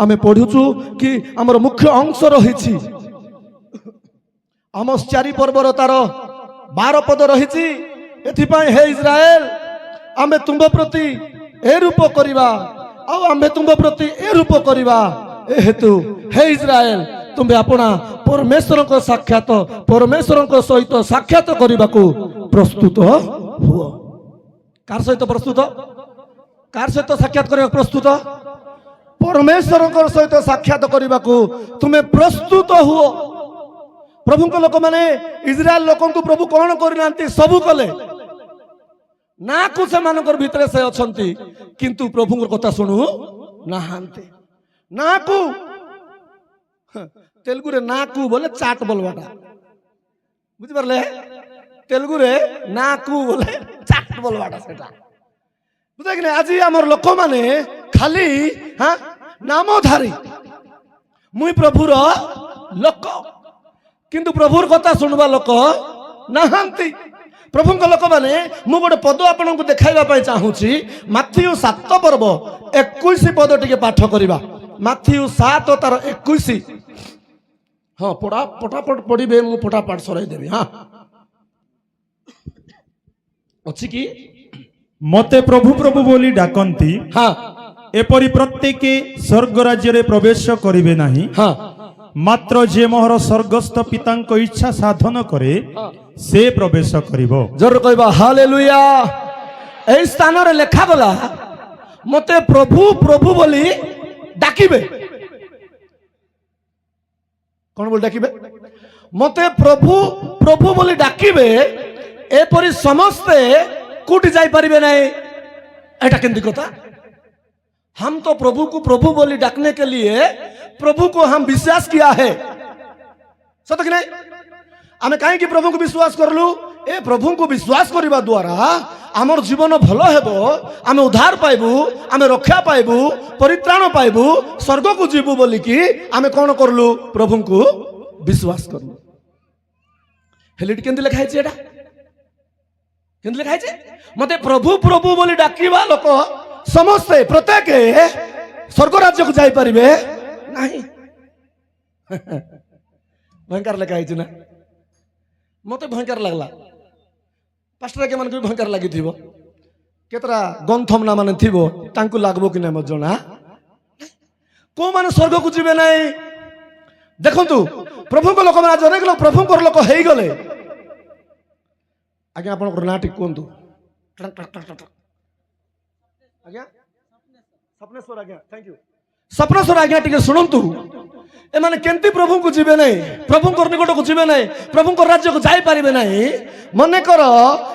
आमे पढ़ुचु कि आमर मुख्य अंश रही आमोस 4 पर्वर तार 12 पद रही एथिपाई हे इस्राएल आमे तुम प्रति ए रूप करिबा आमे तुम प्रति ए रूप करिबा ए हेतु हे इस्राएल तुम्हें अपना परमेश्वर को साक्षात परमेश्वर को सहित साक्षात करने को प्रस्तुत हुओ। कार सहित प्रस्तुत कार सहित साक्षात करने प्रस्तुत परमेश्वर को सहित साक्षात करने को तुम्हें प्रस्तुत हुओ। प्रभु को लोक माने इस्राएल लोक को प्रभु कौन करना सबू कले ना को से मानकर भितर से अछंती किंतु प्रभु कथा शुणु नहांती ना को तेलुगु रे नाकू बोले चाट बोलवाटा बुझी पारले तेलुगु रे नाकू बोले चाट बोलवाटा सेटा बुझे कि आज आमर लोक माने खाली हां नामधारी मुई प्रभुर लोक किंतु प्रभुर कथा सुनवा लोक नहांती। प्रभु लोक माने मु गोटे पद आपन को देखाइबा पई चाहूची माथ्यू 7 पर्व 21 पद टिके पाठ करिबा माथ्यू 7 तार 21 हाँ पढ़ा फटाफट पढ़े मु फटाफट सराई देवी। हाँ अच्छी कि मते प्रभु प्रभु बोली डाकंती हाँ एपरि प्रत्येक स्वर्ग राज्य रे प्रवेश करिवे नाही हाँ मात्र जे मोहर स्वर्गस्थ पितांक इच्छा साधन करे से प्रवेश करिवो। जरूर कहबा हालेलुया। एई स्थान रे लेखा गला मते प्रभु प्रभु बोली डाकिबे कौन बोल डाकिबे मते प्रभु प्रभु बोली डाकिबे एपरि समस्ते कोटि जाई परिबे नहीं एटा केंदी कथा। हम तो प्रभु को प्रभु बोली डाकने के लिए प्रभु को हम विश्वास किया है सत कि नहीं आमे काहे कि प्रभु को विश्वास करलु ए प्रभु को विश्वास करबा द्वारा आमर जीवन भलो हेबो आमे उद्धार पाइबू आमे रक्षा पाइबू परित्राण पाइबू स्वर्ग को जीवू बोली कि आमे कौन करलु प्रभु को विश्वास करलु। हेलिट केंदी लिखा है एटा केंदी लिखा है मते प्रभु प्रभु बोली डाकिबा लोक समस्ते प्रत्येक स्वर्ग राज्य को जाई परिबे नहीं भयंकर लिखा है ना मते भयंकर लगला पास्टर के मन को भयंकर लगी थी केतरा गंथम ना माने थिबो तांकु लागबो कि नै मजना को माने स्वर्ग को जीवे नै देखंतु प्रभु को लोक माने आज अनेक लोक प्रभु को लोक हेई गले आज्ञा आपण को नाटी कोंतु आज्ञा सपनेश्वर आज्ञा थैंक यू सपनेश्वर आज्ञा टिके सुनंतु ए माने केंती प्रभु को जीवे नै प्रभु को निकट को जीवे नै प्रभु को राज्य को जाई परिबे नै मने कर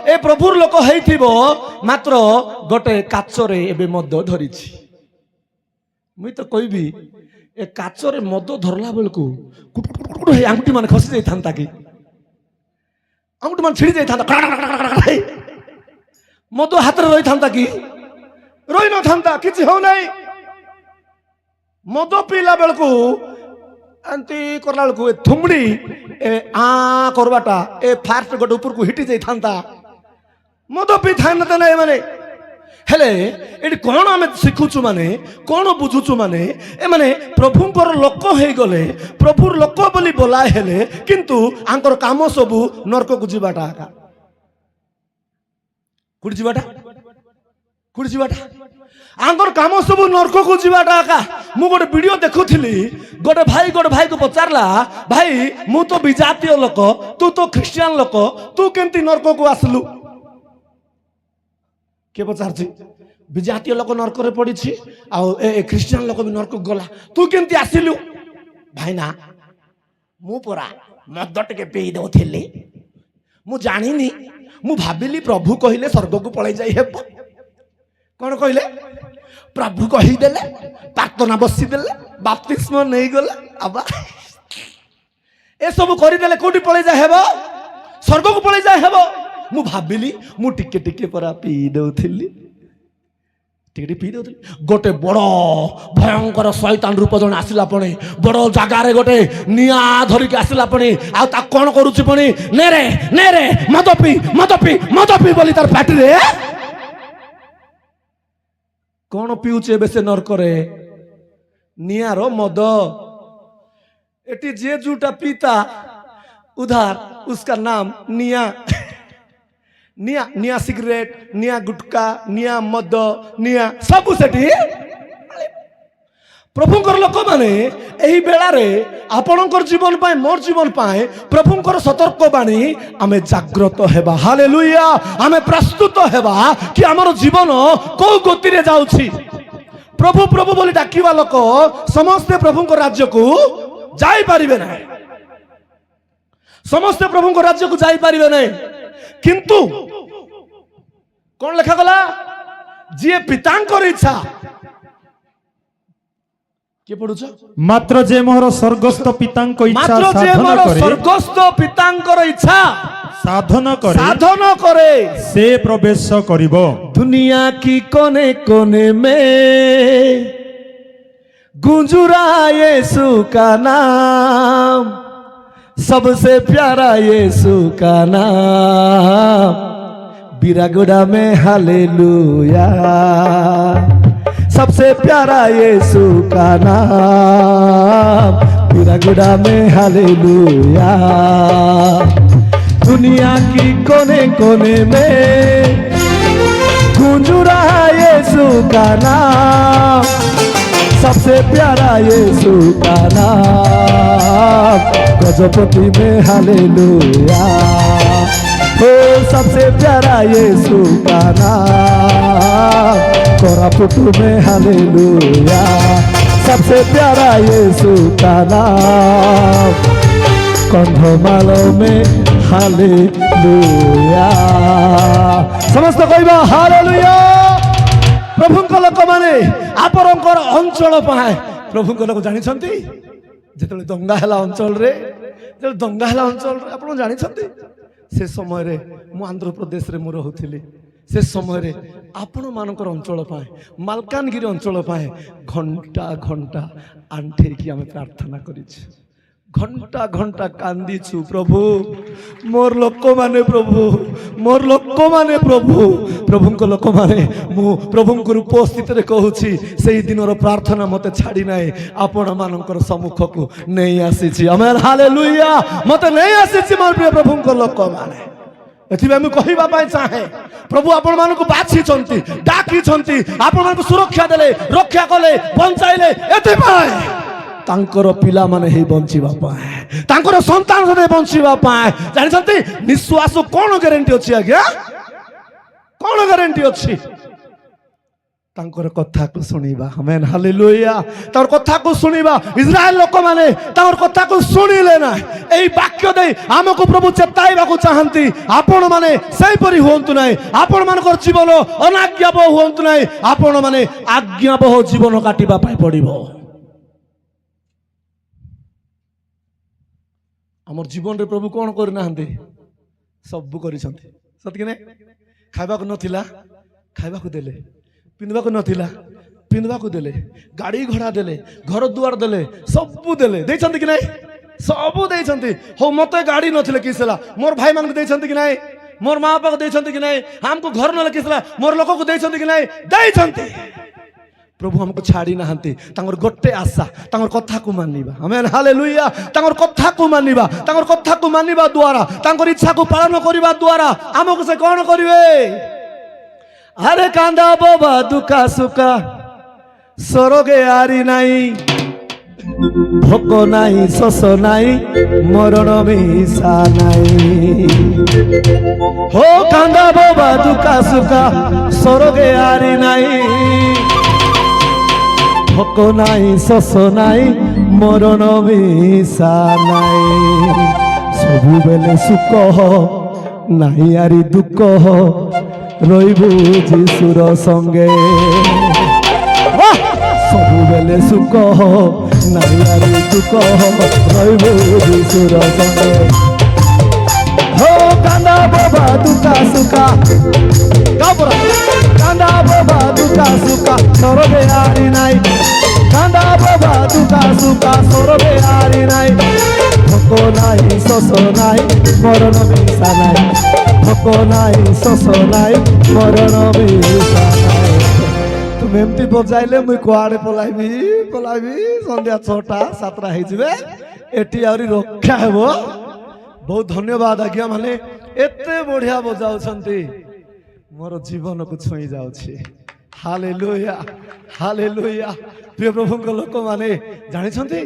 ए प्रभु लोक हेइथिबो मात्र गोटे काचरे एबे मद धरिछि मुई तो कहबी ए काचरे मद धरला बेलकू कुट हे आंगुठी माने खसी जाई थांता कि आंगुठी माने छिड़ी जाई थांता मद हाथ रे रही थांता कि रही न थांता किछि हो नै मद पीला बेलकू अंती करला बेलकू थुमड़ी ए आ करबाटा ए फास्ट गोटे ऊपर को हिटी जाई थांता मद पी थान त नै माने हेले एडी कोन आमे सिखुचु माने कोन बुझुचु माने ए माने प्रभुंकर लोक हेई गले प्रभुर लोक बोली बोलाय हेले किंतु आंकर काम सबु नरक को जीवाटा आका कुडी जीवाटा कुडी जीवाटा आंकर काम सब नरक को जीवाटा आका मु गोटे वीडियो देखुथिली गोटे भाई को पचारला भाई मु तो विजातीय लोक तू तो ख्रिस्टियन लोक तू केमती नरक को आसलु के पचारछि विजातीय लोक नरक रे पड़ी आ ख्रिस्टियन लोक भी नरक गला तू केमती आसिलु भाई ना मु परा मद टिके पी दउथिली मु जानिनी मु भाबिली प्रभु कहिले स्वर्ग को पळै जाई हेब कौन कहले प्रभु कहीदेले प्रार्थना बसी देले बाप्तिस्म नहीं गले आबा ए सब करदेले कोठी पळै जाय हेबो स्वर्ग को पळै जाय हेबो मु भाबिली मु टिके टिके परा पी दउथिली टिके पी दउथिली गोटे बड़ भयंकर शैतान रूप जण आसिला पणे बड़ जागा रे गोटे निया धरि के आसिला पणे आ ता कोन करूछि पणे नेरे मद पी बोली तार पाटी रे कौन पीऊचे बेसे नरक रे नियार मद एटी जे जूटा पीता उधार उसका नाम निया निया निया सिगरेट निया गुटका निया मद निया सब सेठी प्रभुंकर लोक माने एही बेलारे आपणकर जीवन पाए मोर जीवन पाए प्रभुंकर सतर्क बाणी आमे जागृत हेबा हालेलुया आमे प्रस्तुत हेबा कि हमर जीवन को गति रे जाउछि प्रभु प्रभु बोली डाकिबा लोक समस्त प्रभुंकर राज्य को जाई परिबे नै समस्त प्रभुंकर राज्य को जाई परिबे नै किंतु कौन लिखा गला जी पितांकर इच्छा किए पढुछ मात्र जे मोहर स्वर्गस्थ पितांक इच्छा मात्र जे मोर स्वर्गस्थ पितांकर इच्छा साधन करे से प्रवेश करिवो दुनिया की कोने कोने में गूंज रहा यीशु का नाम सबसे प्यारा यीशु का नाम बिरागुड़ा में हालेलुया सबसे प्यारा यीशु का नाम बिरागुड़ा में हालेलुया दुनिया की कोने कोने में गूंज रहा यीशु का नाम सबसे प्यारा यीशु का नाम गजपति में हालेलुया ओ सबसे प्यारा यीशु का नाम कोरापुट में हालेलुया सबसे प्यारा यीशु का नाम कंधमाल में हालेलुया समस्त कहबा हालेलुया प्रभुंक लोक माने आपरंकर अंचल पाए प्रभुंक लोक जानि छंती जेतले दंगा हला अंचल रे जेतले दंगा हला अंचल रे आपण जानि छंती से समय रे मु आंध्र प्रदेश रे मु रहुथिली से समय रे आपण मानकर अंचल पाए मालकानगिरी अंचल पाए घंटा घंटा आंठे की आमे प्रार्थना करिछि घंटा घंटा कांदीछु प्रभु मोर लोक माने प्रभु मोर लोक माने प्रभु प्रभुंक लोक माने मु प्रभुंक उपस्थित रे कहूछि सेही दिनर प्रार्थना मते छाड़ी नाही आपण मानकर सम्मुख को नहीं आसीछि आमेन हालेलुया मते नहीं आसीछि मोर प्रिय प्रभुंक लोक माने एथिबे मु कहिबा पाए चाहे प्रभु आपण मानकु बाछि छंती डाकी छंती आपण मानकु सुरक्षा देले रक्षा कले बंचाइले एथिबे तांकर पिला माने हे बंचिबा पाए तांकर संतान सदे बंचिबा पाए जानि छंती निश्वास कोन ग्यारंटी अछि आज्ञा कोन ग्यारंटी अछि तांकर कथा को सुनिबा आमेन हालेलुया तार कथा को सुनिबा इस्राएल लोक माने तार कथा को सुनिले ना एई वाक्य दे हमको प्रभु चेताइबा को चाहंती आपण माने सही परि होंतु नाही आपण मानकर जीवन अनाज्ञाबह होंतु नाही आपण माने आज्ञाबह जीवन काटिबा पाए पड़िबो आमर जीवन रे प्रभु कौन करना सब कर सत कि नहीं खाइबा नथिला खाइबा देले पिंधबा नथिला पिंधबा देले गाड़ी घोड़ा देले घर दुआर देले सब देले देछंती कि नहीं सब देछंती हो मते गाड़ी नथिले किसला मोर भाई मान को देछंती कि नहीं मोर मां बाप को देछंती कि नहीं हमको घर न किसला मोर लोक को देछंती कि नहीं देछंती प्रभु हमको छाड़ी नहांती तांगर गोटे आशा तांगर कथा को मानिबा आमेन हालेलुया तांगर कथा को मानिबा द्वारा तांगर इच्छा को पालन करिबा द्वारा हमको से कोन करिवे अरे कांदा बाबा दुखा सुखा सरगे आरी नाही भोक नाही शोष नाही मरण मिशा नाही हो कांदा बाबा दुखा सुखा सरगे आरी नाही भोक नाही शोष नाही मरण मिशा नाही सबु बेले सुख नाही आरी दुख रहिबु जीशुर संगे सबु बेले सुख नाही आरी दुख रहिबु जीशुर संगे हो कांदा बाबा दुखा सुखा कांदा बाबा दुखा सुखा सरबे आरी नाही कांदा बाबा दुखा सुखा सरबे आरी नाही भोक नाही शोष नाही मरण मिशा नाही भोक नाही शोष नाही मरण मिशा नाही তুমি এমতি বজাইলে মুই কুয়াড়ে পলাইবি সন্ধ্যা 6টা 7টা হয়ে এটি আহরি রক্ষা হব। ବହୁତ ଧନ୍ୟବାଦ ଆଜ୍ଞା, ମାନେ ଏତେ ବଢିଆ ବଜାଉଛନ୍ତି, ମୋର ଜୀବନକୁ ଛୁଇଁ ଯାଉଛି। Hallelujah hallelujah. ପ୍ରିୟ ପ୍ରଭୁଙ୍କ ଲୋକମାନେ ଜାଣିଛନ୍ତି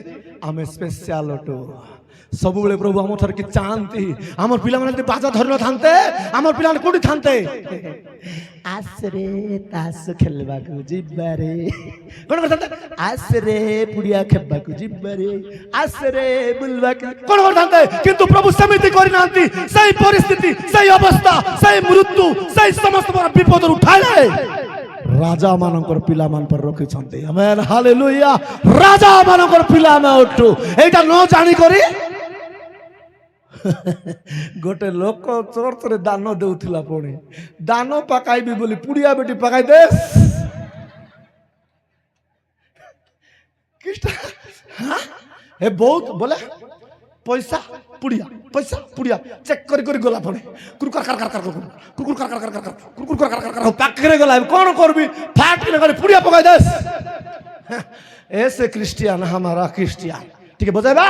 ଆମେ ସ୍ପେଶାଲ ଅଟୁ। ସବୁବେଳେ ପ୍ରଭୁ ଆମ ଠାରୁ କି ଚାହାନ୍ତି ଆମର ପିଲାମାନେ ଯଦି ବାଜା ଧରି ନଥାନ୍ତେ ଆମର ପିଲାମାନେ କୋଉଠି ଥାନ୍ତେ? ଆସରେ ତାସ ଖେଳିବାକୁ ଯିବାରେ, କଣ କରିଥାନ୍ତେ? ଆସରେ ପୁଡ଼ିଆ ଖେଳିବାକୁ ଯିବାରେ, ଆସରେ ବୁଲିବାକୁ କଣ କରିଥାନ୍ତେ? କିନ୍ତୁ ପ୍ରଭୁ ସେମିତି କରିନାହାନ୍ତି। ସେଇ ପରିସ୍ଥିତି, ସେଇ ଅବସ୍ଥା, ସେଇ ମୃତ୍ୟୁ, ସେଇ ସମସ୍ତ ବିପଦରୁ ଉଠାଇଲେ ରାଜା ମାନଙ୍କର ପିଲାମାନ પર ରଖିଛନ୍ତି। Amen hallelujah. ରାଜା ମାନଙ୍କର ପିଲା ଆମେ ଅଟୁ। ଏଇଟା ନ ଜାଣି କରି ଗୋଟେ ଲୋକ ଚର୍ଚ୍ଚରେ ଦାନ ଦେଉଥିଲା, ପୁଣି ଦାନ ପକାଇବି ବୋଲି ପୁଡ଼ିଆ ବେଟି ପକାଇ ଦେ। ଏ ବହୁତ ବୋଲେ ପଇସା ପୁଡ଼ିଆ, ପଇସା ପୁଡ଼ିଆ ଚେକ୍ କରି କରି ଗଲା, ପୁଣି କୁରକୁର କର କର କର କୁରକୁର କର କର କର କୁରକୁର କର କର କର ପାଖରେ ଗଲା। କଣ করবি? ফাট কিনে করে পুড়িয়া পকাই দেস। ऐसे क्रिश्चियन हमारा क्रिश्चियन ठीक है बजाएगा।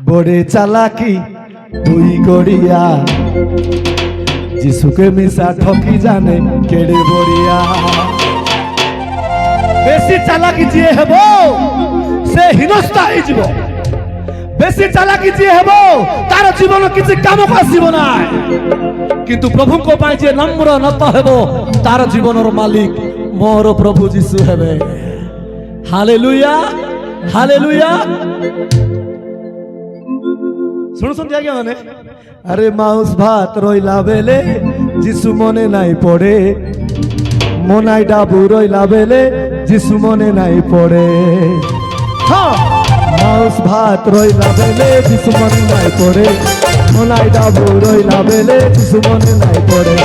बड़े चालाकी दुई गड़िया जिसु के मिसा ठकी जाने केड़े बड़िया। बेसी चालाकी जिए हेबो से हिनस्ता ही जीवो, बेसी चालाकी जिए हेबो तार जीवन किसी काम आसीब ना, किंतु प्रभु को पाई जे नम्र नत हेबो तार जीवनर मालिक मोर प्रभु जीसु हेबे। Hallelujah hallelujah. শুনছন্তি আগে মানে আরে মাউস ভাত রইলা বেলে যিশু মনে নাই পড়ে, মনাই ডাবু রইলা বেলে যিশু মনে নাই পড়ে। হ্যাঁ মাউস ভাত রইলা বেলে যিশু মনে নাই পড়ে, মনাই ডাবু রইলা বেলে যিশু মনে নাই পড়ে।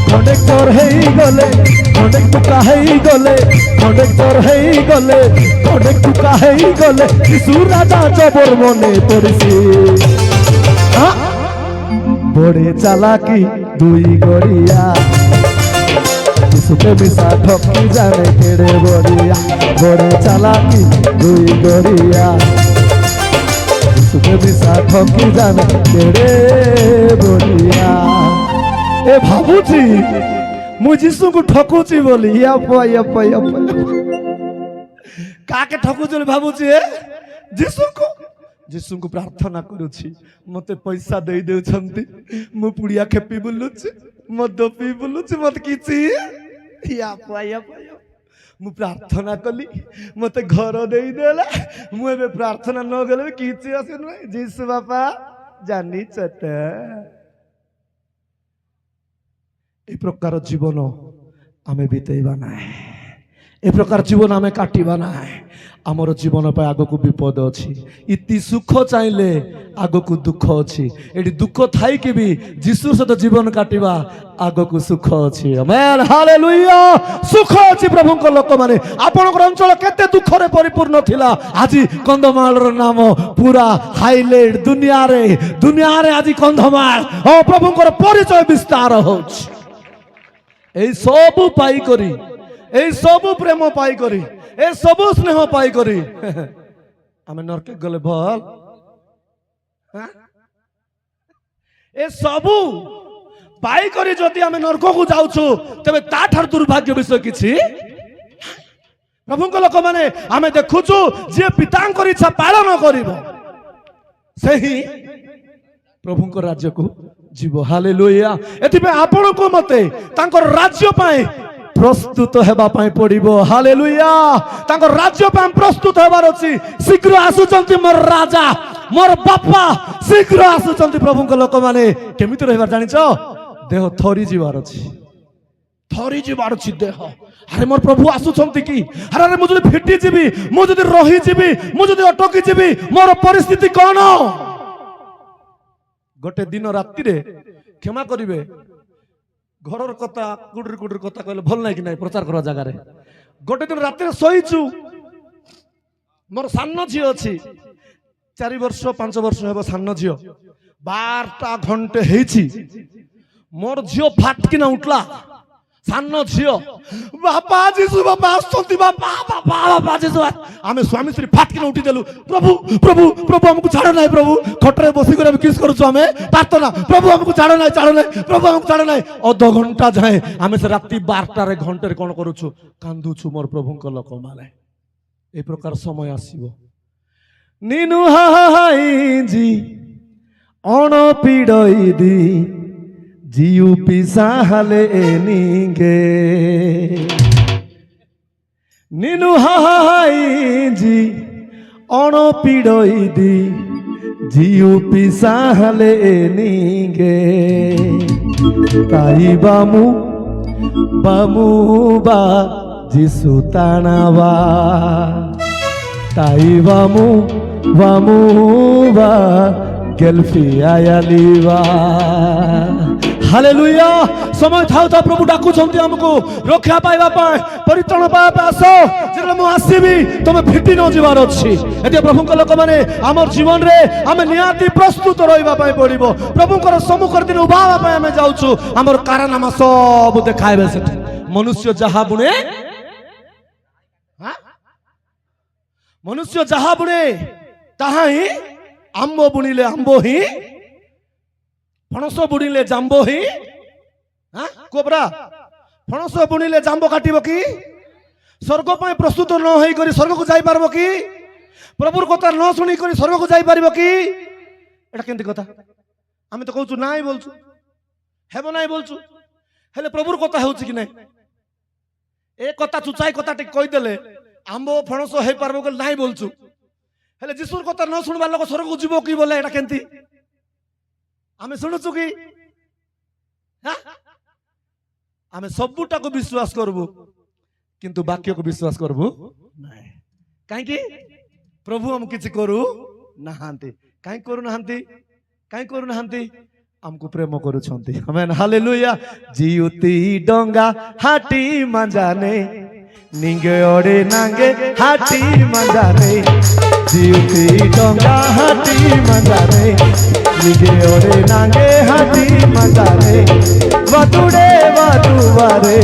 কন্ডাক্টর হেই গলে কন্ডাক্ট টুকা হেই গলে, কন্ডাক্টর হেই গলে কন্ডাক্ট টুকা হেই গলে যিশু রাজা জবর মনে পড়ছি। বড়ে চালাকি দুই গড়িয়া যিশুকে মিশা ঠকি জানে কেড়ে বড়িয়া। বড়ে চালাকি দুই গড়িয়া যিশুকে মিশা ঠকি জানে কেড়ে বড়িয়া। এ ভাবুছি মু যিশুকে ঠকুছি বলি কাকে ঠকুছি বলি ভাবুছি যিশুকে। যিশুଙ୍କୁ ପ୍ରାର୍ଥନା କରୁଛି ମତେ ପଇସା ଦେଇ ଦେଉଛନ୍ତି, ମୁଁ ପୁଡ଼ିଆ ଖେପି ବୁଲୁଛି, ମଦ ପିଇ ବୁଲୁଛି, ମତେ କିଛି ମୁଁ ପ୍ରାର୍ଥନା କଲି ମତେ ଘର ଦେଇଦେଲା। ମୁଁ ଏବେ ପ୍ରାର୍ଥନା ନ କଲେ କିଛି ଆସେ ନୁହେଁ। ଯୀଶୁ ବାପା ଜାଣିଛ ତ ଏ ପ୍ରକାର ଜୀବନ ଆମେ ବିତେଇବା ନାହିଁ, ଏ ପ୍ରକାର ଜୀବନ ଆମେ କାଟିବା ନାହିଁ। ଆମର ଜୀବନ ପାଇଁ ଆଗକୁ ବିପଦ ଅଛି। ଇତି ସୁଖ ଚାହିଁଲେ ଆଗକୁ ଦୁଃଖ ଅଛି। ଏଠି ଦୁଃଖ ଥାଇକି ବି ଯୀଶୁ ସହିତ ଜୀବନ କାଟିବା ଆଗକୁ ସୁଖ ଅଛି। ଆମେନ୍ ହାଲେଲୁୟା। ସୁଖ ଅଛି ପ୍ରଭୁଙ୍କ ଲୋକମାନେ। ଆପଣଙ୍କର ଅଞ୍ଚଳ କେତେ ଦୁଃଖରେ ପରିପୂର୍ଣ୍ଣ ଥିଲା, ଆଜି କନ୍ଧମାଳର ନାମ ପୁରା ହାଇଲାଇଟ୍ ଦୁନିଆରେ ଆଜି କନ୍ଧମାଳ ଓ ପ୍ରଭୁଙ୍କର ପରିଚୟ ବିସ୍ତାର ହେଉଛି। এই ସବୁ ପାଇକରି, এই ସବୁ ପ୍ରେମ ପାଇକରି, ଏ ସବୁ ସ୍ନେହ ପାଇକରି ଆମେ ନରକେ ଗଲେ ଭଲ। ଏ ସବୁ ପାଇକରି ଯଦି ଆମେ ନରକକୁ ଯାଉଛୁ ତେବେ ତାଠାରୁ ଦୁର୍ଭାଗ୍ୟ ବିଷୟ କିଛି। ପ୍ରଭୁଙ୍କ ଲୋକମାନେ ଆମେ ଦେଖୁଛୁ ଯିଏ ପିତାଙ୍କର ଇଚ୍ଛା ପାଳନ କରିବ ସେହି ପ୍ରଭୁଙ୍କ ରାଜ୍ୟକୁ ଯିବ। ହାଲେଲୁୟା। ଏଥିପାଇଁ ଆପଣଙ୍କୁ ମତେ ତାଙ୍କର ରାଜ୍ୟ ପାଇଁ ପ୍ରସ୍ତୁତ ହେବା ପାଇଁ ପଡିବ। ହାଲେଲୁୟା। ତାଙ୍କ ରାଜ୍ୟ ପାଇଁ ପ୍ରସ୍ତୁତ ହେବାର ଅଛି। ଶୀଘ୍ର ଆସୁଛନ୍ତି ମୋର ରାଜା, ମୋର ବାପା ଶୀଘ୍ର ଆସୁଛନ୍ତି। ପ୍ରଭୁଙ୍କ ଲୋକମାନେ କେମିତି ରହିବାର ଜାଣିଛ? ଦେହ ଥରି ଯିବାର ଅଛି, ଥରି ଯିବାର ଅଛି ଦେହ। ଆରେ ମୋର ପ୍ରଭୁ ଆସୁଛନ୍ତି କି? ଆରେ ମୁଁ ଯଦି ଫିଟି ଯିବି, ମୁଁ ଯଦି ରହିଯିବି, ମୁଁ ଯଦି ଅଟକି ଯିବି, ମୋର ପରିସ୍ଥିତି କଣ? ଗୋଟେ ଦିନ ରାତିରେ କ୍ଷମା କରିବେ, ଘରର କଥା କୁଡୁରି କଥା କହିଲେ ଭଲ ନାହିଁ କି ନାହିଁ ପ୍ରଚାର କରିବା ଜାଗାରେ। ଗୋଟେ ଦିନ ରାତିରେ ଶୋଇଛୁ, ମୋର ସାନ ଝିଅ ଅଛି, 4 ବର୍ଷ 5 ବର୍ଷ ହେବ ସାନ ଝିଅ। 12ଟା ଘଣ୍ଟେ ହେଇଛି, ମୋର ଝିଅ ଫାଟକିନା ଉଠଲା। ସାନ ଝିଅ ବାପା ଯିଶୁ ବାପା ଆସୁଛନ୍ତି ବାପା ବାପା ବାପା ଯିଶୁ ଆମେ ସ୍ୱାମୀ ସ୍ତ୍ରୀ ଫାଟକିନା ଉଠିଦେଲୁ ପ୍ରଭୁ ପ୍ରଭୁ ପ୍ରଭୁ ଆମକୁ ଛାଡ଼ ନାହିଁ ପ୍ରଭୁ ଖଟରେ ବସିକରି ଆମେ କିସ୍ କରୁଛୁ ଆମେ ପ୍ରାର୍ଥନା ପ୍ରଭୁ ଆମକୁ ଛାଡ଼ ନାହିଁ ପ୍ରଭୁ ଆମକୁ ଛାଡ଼ ନାହିଁ ଅଧଘଣ୍ଟା ଯାଏ ଆମେ ସେ ରାତି 12ଟାରେ ଘଣ୍ଟାରେ କ'ଣ କରୁଛୁ କାନ୍ଦୁଛୁ ମୋର ପ୍ରଭୁଙ୍କ ଲୋକମାନେ এই প্রকার সময় আসিব নিনু হাইজি অনপিড়ই দি জিউ পিসাহালে নিগে নিনু হাইজি অনপিড়ই দি জিউ পিসাহালে নিগে তাই বামু বামু বা যিশু তানাবা তাই বামু বামু বা গেলফি আয়ালিবা হালেলুয়া সময় থাও তা প্রভু ডাকুছন্তি আমকু রক্ষা পাইবা পাই পরিত্রাণ পাইবা পাই আস যেতলে মু আসিবি তুমি ফিটি ন ଯିବାର ଅଛି এতে প্রভুଙ୍କ ଲୋକମାନେ আমার জীবନରେ ଆମେ ନିହାତି ପ୍ରସ୍ତୁତ ରହିବା ପାଇଁ ପଡ଼ିବ ପ୍ରଭୁଙ୍କର ସମ୍ମୁଖରେ ଦିନ ଉଭା ହେବା ପାଇଁ ଆମେ ଯାଉଛୁ ଆମର କାରନାମା ସବୁ ଦେଖାଇବେ ସେଠି ମନୁଷ୍ୟ ଯାହା ବୁଣେ ମନୁଷ୍ୟ ଯାହା ବୁଣେ ତାହା ହିଁ ଆମ୍ବ ବୁଣିଲେ ଆମ୍ବ ହିଁ ଫଣସ ବୁଣିଲେ ଜାମ୍ବ ହିଁ କୋବରା ଫଣସ ବୁଣିଲେ ଜାମ୍ବ କାଟିବ କି ସ୍ୱର୍ଗ ପାଇଁ ପ୍ରସ୍ତୁତ ନ ହେଇକରି ସ୍ୱର୍ଗକୁ ଯାଇପାରିବ କି ପ୍ରଭୁର କଥା ନ ଶୁଣିକରି ସ୍ୱର୍ଗକୁ ଯାଇପାରିବ କି ଏଟା କେମିତି କଥା ଆମେ ତ କହୁଛୁ ନାଇଁ ବୋଲଛୁ ହେବ ନାଇଁ ବୋଲଛୁ ହେଲେ ପ୍ରଭୁର କଥା ହେଉଛି କି ନାଇଁ ଏ କଥା ଚୁଚାଇ କଥା ଟିକେ କହିଦେଲେ ଆମ୍ବ ଫଣସ ହେଇପାରିବ ବୋଲି ନାଇଁ ବୋଲଛୁ ହେଲେ ଯୀଶୁର କଥା ନ ଶୁଣିବା ଲୋକ ସ୍ୱର୍ଗକୁ ଯିବ କି ବୋଲେ ଏଟା କେମିତି ଆମେ ଶୁଣୁଛୁ କି ଆମେ ସବୁଟାକୁ ବିଶ୍ୱାସ କରିବୁ କିନ୍ତୁ ବାକ୍ୟକୁ ବିଶ୍ୱାସ କରିବୁ ନାହିଁ କାହିଁକି ପ୍ରଭୁ ଆମକୁ କିଛି କରୁ ନାହାନ୍ତି କାହିଁ କରୁନାହାନ୍ତି ଆମକୁ ପ୍ରେମ କରୁଛନ୍ତି ଆମେନ୍ ହାଲେଲୁୟା ଜିଉତି ଡଙ୍ଗା ହାଟି ମାଞ୍ଜାନେ নিগে ওড়ে নাগে হাটি মাজারে জিউতি ডঙ্গা হাটি মাজারে নিগে ওড়ে নাগে হাটি মাজারে বাতুড়ে বাতুবারে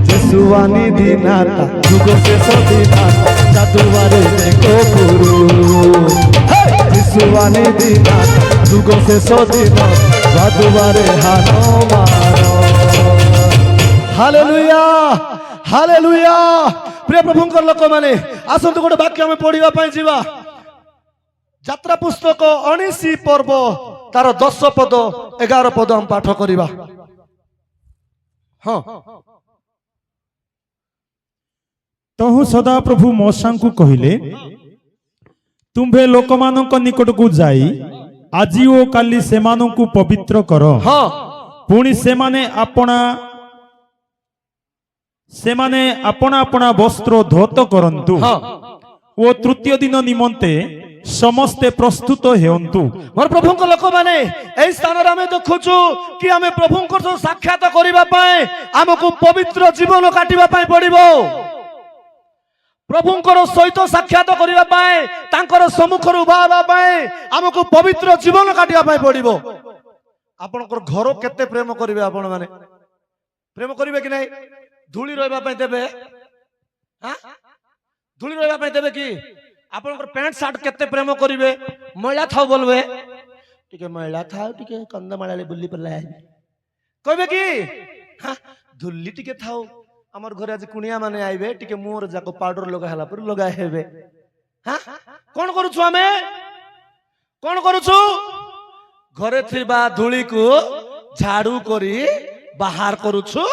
যেসুয়ানি দিনাতা যুগো শেষ দিনাতা জাদুবারে দেখো গুরু যেসুয়ানি দিনাতা যুগো শেষ দিনাতা জাদুবারে হানো মানো हालेलुया हालेलुया प्रिय प्रभुଙ୍କର ଲୋକମାନେ ଆସନ୍ତୁ ଗୋଟେ ବାକ୍ୟ ଆମେ ପଢିବା ପାଇଁ ଯିବା ଯାତ୍ରା ପୁସ୍ତକ 19 ପର୍ବ ତାର 10 ପଦ 11 ପଦ ଆମେ ପାଠ କରିବା ହଁ ତହୁ ସଦା ପ୍ରଭୁ ମୋଶାଙ୍କୁ କହିଲେ ତୁମ୍ଭେ ଲୋକମାନଙ୍କ ନିକଟକୁ ଯାଇ ଆଜି ଓ କାଲି ସେମାନଙ୍କୁ ପବିତ୍ର କର ହଁ ପୁଣି ସେମାନେ ଆପଣା ବସ୍ତ୍ର ଧୋତ କରନ୍ତୁ ଓ ତୃତୀୟ ଦିନ ନିମନ୍ତେ ସମସ୍ତେ ପ୍ରସ୍ତୁତ ହେଉନ୍ତୁ ମୋର ପ୍ରଭୁଙ୍କ ଲୋକମାନେ ଏହି ସ୍ଥାନରେ ଆମେ ଦେଖୁଛୁ କି ଆମେ ପ୍ରଭୁଙ୍କ ସହ ସାକ୍ଷାତ କରିବା ପାଇଁ ଆମକୁ ପବିତ୍ର ଜୀବନ କାଟିବା ପାଇଁ ପଡ଼ିବ ପ୍ରଭୁଙ୍କର ସହିତ ସାକ୍ଷାତ କରିବା ପାଇଁ ତାଙ୍କର ସମ୍ମୁଖରେ ଉଭା ହେବା ପାଇଁ ଆମକୁ ପବିତ୍ର ଜୀବନ କାଟିବା ପାଇଁ ପଡ଼ିବ ଆପଣଙ୍କର ଘର କେତେ ପ୍ରେମ କରିବେ ଆପଣମାନେ ପ୍ରେମ କରିବେ କି ନାହିଁ ଧୂଳି ରହିବା ପାଇଁ ଦେବେ ଧୂଳି ରହିବା ପାଇଁ ଦେବେ କି ଆପଣଙ୍କର ପ୍ୟାଣ୍ଟ ସାର୍ଟ କେତେ ପ୍ରେମ କରିବେ ମଇଳା ଥାଉ ବୋଲବେ ଟିକେ ମଇଳା ଥାଉ ଟିକେ କନ୍ଦମାଳାରେ ବୁଲି ପଡ଼ିଲା କହିବେ କି ଧୂଳି ଟିକେ ଥାଉ ଆମର ଘରେ ଆଜି କୁଣିଆ ମାନେ ଆଇବେ ଟିକେ ମୁହଁରେ ଯାକ ପାଉଡର ଲଗା ହେଲା ପରେ ଲଗା ହେବେ କଣ କରୁଛୁ ଆମେ କଣ କରୁଛୁ ଘରେ ଥିବା ଧୂଳିକୁ ଝାଡୁ କରି ବାହାର କରୁଛୁ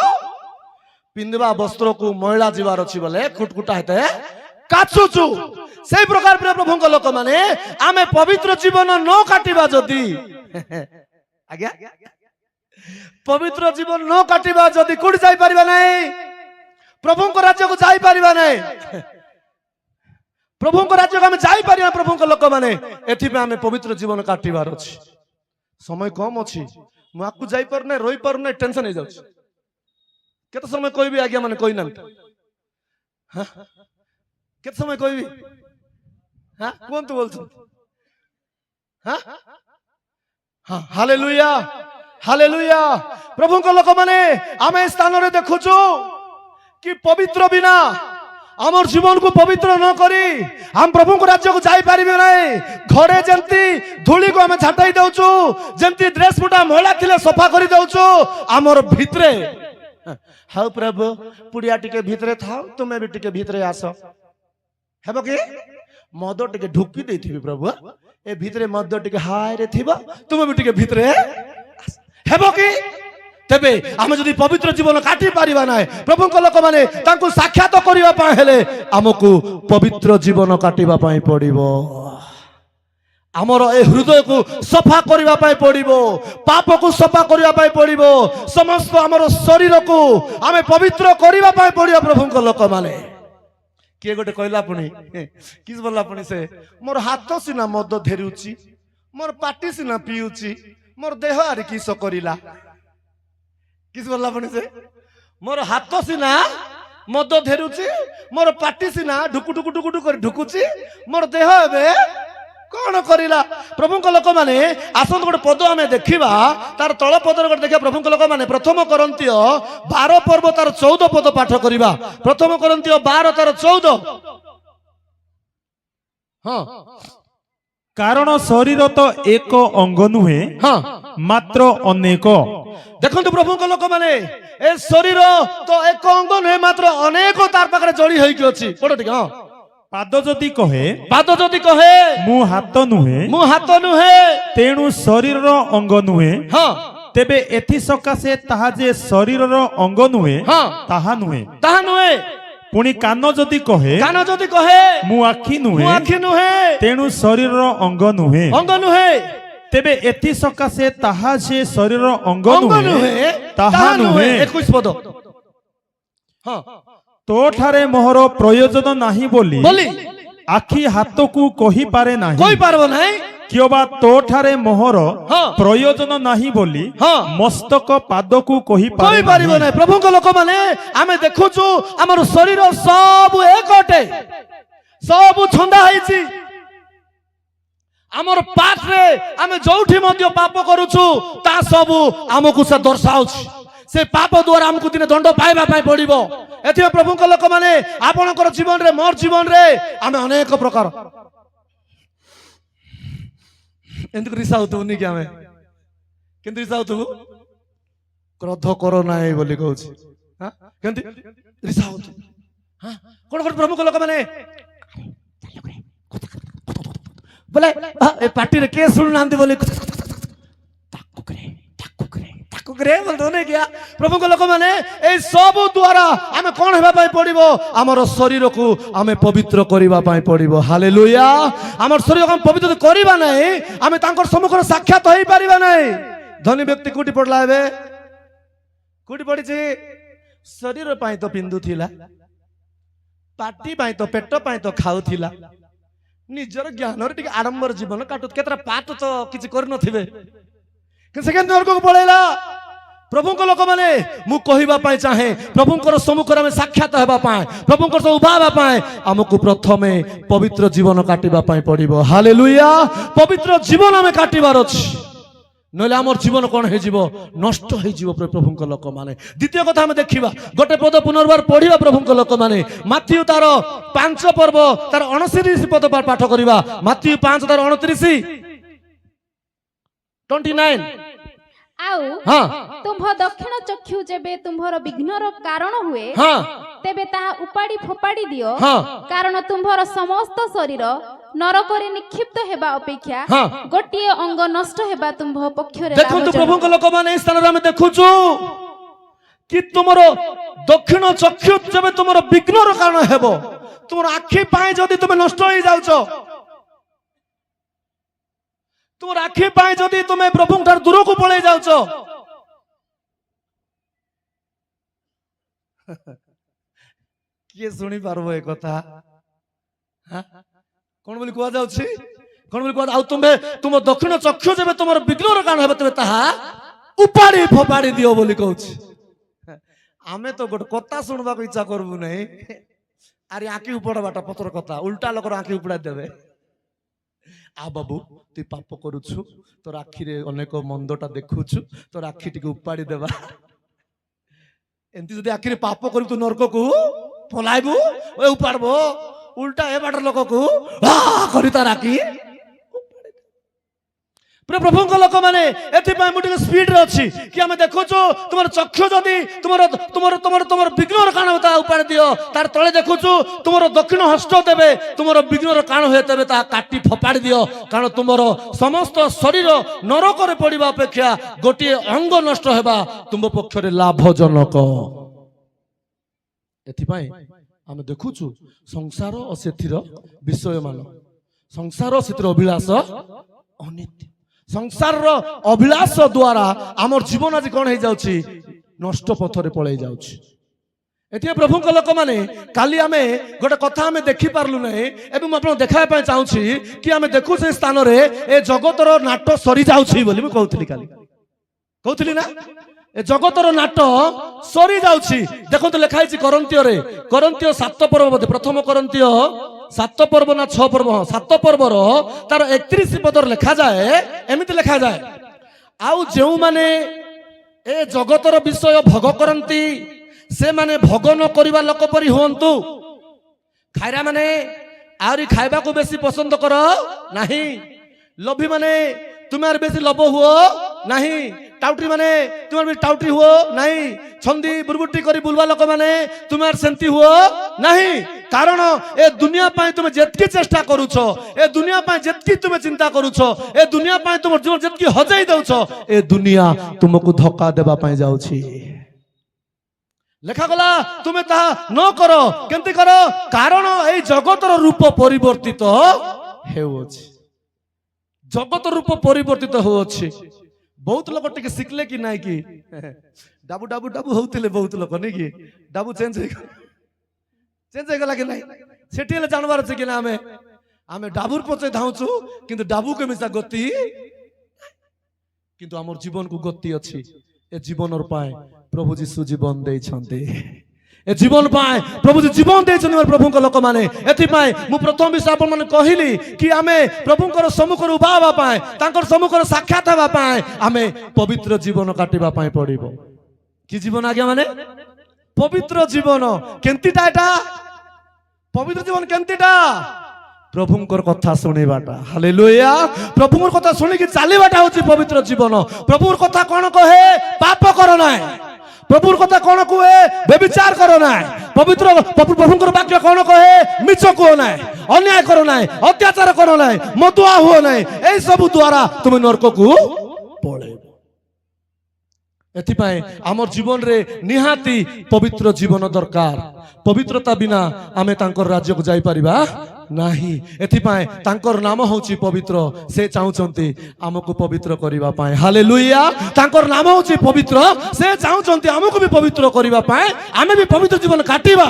ପିନ୍ଧିବା ବସ୍ତ୍ରକୁ ମଇଳା ଯିବାର ଅଛି ବୋଲେ କୁଟକୁଟା ହେତେ କାଚୁଛୁ ସେଇ ପ୍ରକାର ପ୍ରିୟ ପ୍ରଭୁଙ୍କ ଲୋକମାନେ ଆମେ ପବିତ୍ର ଜୀବନ ନ କାଟିବା ଯଦି ଆଜ୍ଞା ପବିତ୍ର ଜୀବନ ନ କାଟିବା ଯଦି କୋଉଠି ଯାଇପାରିବା ନାହିଁ ପ୍ରଭୁଙ୍କ ରାଜ୍ୟକୁ ଯାଇପାରିବା ନାହିଁ ପ୍ରଭୁଙ୍କ ରାଜ୍ୟକୁ ଆମେ ଯାଇପାରିବା ପ୍ରଭୁଙ୍କ ଲୋକମାନେ ଏଥିପାଇଁ ଆମେ ପବିତ୍ର ଜୀବନ କାଟିବାର ଅଛି ସମୟ କମ ଅଛି ମୁଁ ଆକୁ ଯାଇପାରୁନାହିଁ ରହିପାରୁନାହିଁ ଟେନସନ ହେଇଯାଉଛି କେତେ ସମୟ କହିବି ଆଜ୍ଞା ମାନେ କହିନାହାନ୍ତି କେତେ ସମୟ କହିବି କୁହନ୍ତୁ ବୋଲୁଛନ୍ତି ହାଲେଲୁୟା हालेलुया प्रभु को लोक माने आमे स्थान रे देखुछु कि पवित्र बिना आमर जीवन को पवित्र न करी हम प्रभु को राज्य को जाई पारिबे नै घरे जंती धूली को हम छाटाई देउछु जंती ड्रेस मुटा मैला थिले सफा करी देउछु आमर भितरे हाउ प्रभु पुड़िया टिके भितरे थाओ तुमे भी टिके भितरे आसो हेबो कि मद टिके ढुकी देथिबी प्रभु ए भितरे मद टिके हाय रे थिबो तुमे भी टिके भितरे हेबो कि तेबे आमे जदि पवित्र जीवन काटी पारिबा नाय प्रभु को लोक माने तांको साक्षात करिबा पय हेले हमकु पवित्र जीवन काटिबा पय पड़िबो आमर ए हृदय को सफा करिबा पय पड़िबो पाप को सफा करिबा पय पड़िबो समस्त आमर शरीर को आमे पवित्र करिबा पय पड़िबो प्रभु को लोक माने किए गोटे कहला पुणी किस बोला पुणी से मोर हाथ सिना मद धेरुची मोर पाटी सिना पिउची मोर देह आरि किस करिला किस बोला पुणी से मोर हाथ सिना मद धेरुची मोर पाटी सिना ढुकु ढुकु ढुकु ढुकु ढुकुची मोर देह एबे कौन करिला प्रभु को लोक माने आसन गोटे पद आमे देखिबा तार तळ पदर गोटे देखिबा प्रभु को लोक माने प्रथम करंतिय 12 पर्व तार 14 पद पाठ करिबा प्रथम करंतिय 12 तार 14 हां कारण शरीर तो एक अंग नुहे हां मात्र अनेक देखंतु प्रभु को लोक माने ए शरीर तो एक अंग नुहे मात्र अनेक तार पाखरे जोड़ी होई कि अछि पढ ठीक हां पाद जदि कहे मु हाथ नुहे तेणु शरीर अंग नुहे हाँ तेबे एथि सकाशे ताहा जे शरीर अंग नुहे हाँ ताहा नुहे पुणी कान जदि कहे मु आखि नुहे तेणु शरीर अंग नुहे तेबे एथि सकाशे ताहा जे शरीर अंग नुहे ताहा नुहे 21 पद हाँ तो ठारे मोहर प्रयोजन नाही बोली आखि हाथ को कहि पारे नाही कोई पारबो नाही कियोबा तो ठारे मोहर हाँ प्रयोजन नाही बोली हाँ मस्तक पाद को कहि कोई पारिबो नाही प्रभु को लोक माने आमे देखुछु हमर शरीर सब एकटे सब छंदा हैछि हमर पाठ रे आमे जोठी मध्य पाप करूछु ता सब हमकु से दर्शाउछि से पाप द्वारा हमकु दिने दंड पाइबा पाइ पड़िबो एथि प्रभु को लोक माने आपनकर जीवन रे मोर जीवन रे आमे अनेक प्रकार एंत रिसाउतु नि कि आमे किंतु रिसाउतु क्रोध करो नाही बोली कहउछि हां किंतु रिसाउतु हां कोन कोन प्रभु को लोक माने बोले ए पार्टी रे के सुन नांदी बोली ताकु करे बोलतो ने क्या प्रभु को लोक माने ए सब द्वारा आमे कोन हेबा पाई पड़िबो हमर शरीर को आमे पवित्र करिबा पाई पड़िबो हालेलुया हमर शरीर को पवित्र करिबा नै आमे तांकर सम्मुख साक्षात होई परिबा नै धनी व्यक्ति कोठी पड़ला हेबे कोठी पड़ी छी शरीर पाई तो पिंदु थिला पार्टी पाई तो पेट पाई तो खाउ थिला निजर ज्ञान रे टिक आडंबर जीवन काटुत केतरा पाठ तो किछि कर नथिबे कि सेकेंड नरक को पळेला प्रभु को लोक माने मु कहिबा पाए चाहे प्रभु को सम्मुख में साक्षात हेबा पाए प्रभु को उभाबा पाए हमकु प्रथमे पवित्र जीवन काटिबा पाए पड़िबो हालेलुया पवित्र जीवन हमें काटिबार अछि नले हमर जीवन कोन हे जीवो नष्ट हे जीवो प्रभु को लोक माने द्वितीय कथा हम देखिबा गोटे पद पुनर्बार पढिबा प्रभु को लोक माने माथ्यू तार 5 पर्व तार 29 पद पाठ करिबा माथ्यू 5 तार 29 29 आउ हाँ तुम्भ दक्षिण चक्षु जेबे तुम्भर विघ्नर कारण हुए हाँ तेबे ताहा उपाड़ी फोपाड़ी दियो हाँ कारण तुम्भर समस्त शरीर नरकरे निक्षिप्त हेबा अपेक्षा हाँ गोटिए अंग नष्ट हेबा तुम्भ पक्षरे देखंतु प्रभु को लोक माने स्थान रे हम देखुछु कि तुमरो दक्षिण चक्षु जेबे तुमरो विघ्नर कारण हेबो तुमर आखि पाए जदी तुमे नष्ट होई जाउछो तुम आखि पाए जदि तुम प्रभु दूर को पड़े जाउछ किए सुनी पारबो ए कथा कोन बोली कुआ जाउछि कोन बोली कुआ आउ तुम दक्षिण चक्षु जेबे तुमर विघ्नर कारण हेबे तबे ताहा उपाड़ी फोपाड़ी दियो बोली कहउछि आमे तो गोट कथा सुनबा को इच्छा करबु नै अरे आखि उपड़ बाटा पतर कथा उल्टा लोकर आखि उपड़ा देबे आ बाबू तु पाप करुछु तोर आखि रे अनेक मंदटा देखुछु तोर आखि टिके उपाड़ी देबा एंती जदि आखि रे पाप करू तू नरक को पलाइबू ओए उपाड़बो उल्टा ए बाटर लोक को करी तार आखि प्रभु लोक मैंने एपाई स्पीड रे अच्छी कि आम देखु तुम चक्षु जदि तुम तुम तुम तुम विघ्न काण उपाड़ दियो तार तले देखु तुम दक्षिण हस्त देवे तुम विघ्न काण हुए तेरे काटी फपाड़ी दियो कारण तुम समस्त शरीर नरक पड़ा अपेक्षा गोटे अंग नष्ट होगा तुम पक्ष लाभजनक एथिपाई आम देखु संसार और से विषय मान संसार और से अभिलाष अनित्य संसार अभिलाष द्वारा आमर जीवन आज कौन हो जाउछि नष्ट पथरे पड़े जाउछि एथिए प्रभु लोक मैंने काली आमे गोटे कथा आमे देखि पारलु नहीं एवं आपन देखाय पय चाहूछि कि आमे देखु से स्थान रे ए जगतर नाट सरी जाउछि बोली मैं कहउथली काली कहउथली ना ए जगतर नाट सरी जाउछि देखो तो लिखाई छि करंतियो रे करंतियो 7 पर्व बोधे प्रथम करंतियो 7 पर्व ना 6 पर्व 7 पर्वर तार 31 पदर लिखा जाए एमिति लिखा जाए आउ जो माने ए जगतर विषय भोग करंती से माने भोग न करिबा लोक परि होंतु खायरा माने आउरी खाइबा को बेसी पसंद करो नहीं लोभी माने तुम्हारे बेसी लोभ हुओ नहीं टाउटी माने तुम्हारे टाउटी हुओ नहीं छंदी बुरबुटी करी बुलवा लोक माने तुम्हारे सेंती हुओ नहीं कारण ए दुनिया पाए तुम जेतकी चेष्टा करूछो ए दुनिया पाए जेतकी तुम चिंता करूछो ए दुनिया पाए तुम जीवन जेतकी हजाई दउछो ए दुनिया तुमको धोखा देबा पाए जाउछि लेखा गला तुमे ता न करो केंती करो कारण ए जगतर रूप परिवर्तित हेउछि जगत रूप परिवर्तित होउछि बहुत लोग टिके सिखले कि नाही कि डाबू डाबू डाबू होउतिले बहुत लोग नै कि डाबू चेंज हो गला कि नाही सेठी ले जानवर छै कि ना हमें डाबूर पचे धाउछु किंतु डाबू के मिसा गति किंतु हमर जीवन को गति अछि ए जीवन पाए प्रभु जीसु जीवन देइ छन्ते ए जीवन पाए प्रभु जीवन देइ छन्ते प्रभु को लोक माने एथि पाए मु प्रथम विषय आपन माने कहिली कि आमे प्रभु को सम्मुख उबावा पाए तांकर सम्मुख साक्षात हवा पाए आमे पवित्र जीवन काटिबा पाए पड़िबो कि जीवन आज्ञा माने पवित्र जीवन केंतिटा एटा पवित्र जीवन केंतिटा प्रभुंकर कथा सुनिबाटा हालेलुया प्रभुंकर कथा सुनि कि चालिबाटा होची पवित्र जीवन प्रभुर कथा कोन कहे पाप करो ना प्रभुर कथा कोन कहे व्यभिचार करो ना पवित्र प्रभुंकर वाक्य कोन कहे मिछ को ना अन्याय करो ना अत्याचार करो ना मदुआ हो ना ए सब द्वारा तुम नरक को पळे एथिपाई आमर जीवन रे निहाती पवित्र जीवन दरकार पवित्रता बिना आमे तांकर राज्य को जाई परिबा नाही एथिपाई तांकर नाम होची पवित्र से चाहुचंती हमको पवित्र करिबा पाए हालेलुया तांकर नाम होची पवित्र से चाहुचंती हमको भी पवित्र करिबा पाए आमे भी पवित्र जीवन काटिबा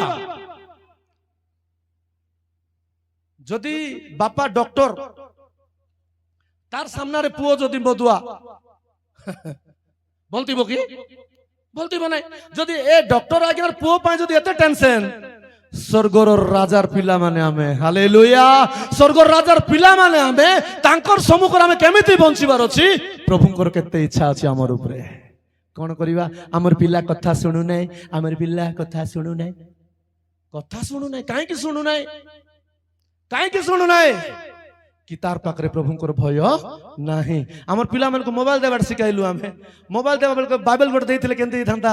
जदि बापा डॉक्टर तार सामने रे पुओ जदि बदुआ बोलती बो कि बोलती बो नाही जदि ए डॉक्टर आज्ञार पुओ पाए जदि एते टेंशन स्वर्गर राजार पिला माने आमे हालेलुया स्वर्गर राजार पिला माने आमे तांकर सम्मुख आमे केमिति बंचिबार अछि प्रभुंकर केते इच्छा अछि हमर ऊपरे कोन करिबा हमर पिला कथा सुनु नै हमर पिला कथा सुनु नै काहे कि सुनु नै कि तार पाखरे प्रभुंकर भय नाही हमर पिला मन को मोबाइल देबार सिखाइलु आमे मोबाइल देबा बेल बाइबल गोट देइथिले केंति थांता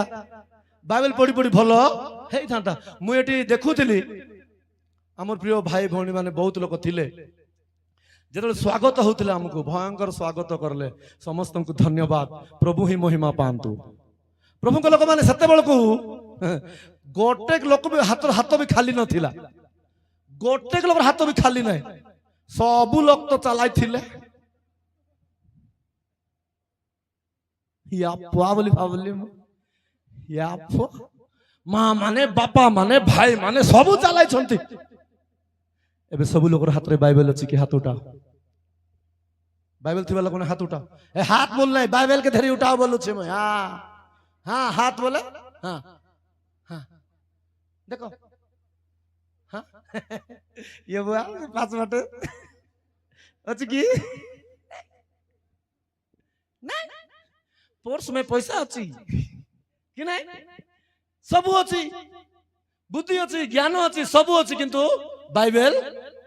बाइबल पढ़ी पढ़ी भलो हे थांता मु एटी देखुथिली हमर प्रिय भाई भौणी माने बहुत लोक थिले जेतले स्वागत होउथिले हमको भयंकर स्वागत करले समस्त को धन्यवाद प्रभु ही महिमा पांतु प्रभु को लोक माने सते बेल को गोटे लोक भी हाथ भी खाली नथिला गोटे लोक हाथ भी खाली नै सबु लोक तो चलाई थिले या पुआ बोली भाबली या माँ माने बापा माने भाई माने सबु चलाई छंती एबे सबु लोकर हाथ रे बाइबल अछि कि हाथ उठाओ बाइबल थिबा लोक ने हाथ उठाओ ए हाथ बोल नै बाइबल के धरी उठाओ बोलु छे मैं हां हां हाथ बोले हां हां देखो हां ये बुआ पास बाटे ଅଛି କି ନାଇଁ पर्स में पैसा अच्छी कि नहीं सब अच्छी बुद्धि अच्छी ज्ञान अच्छी सब अच्छी किंतु बाइबल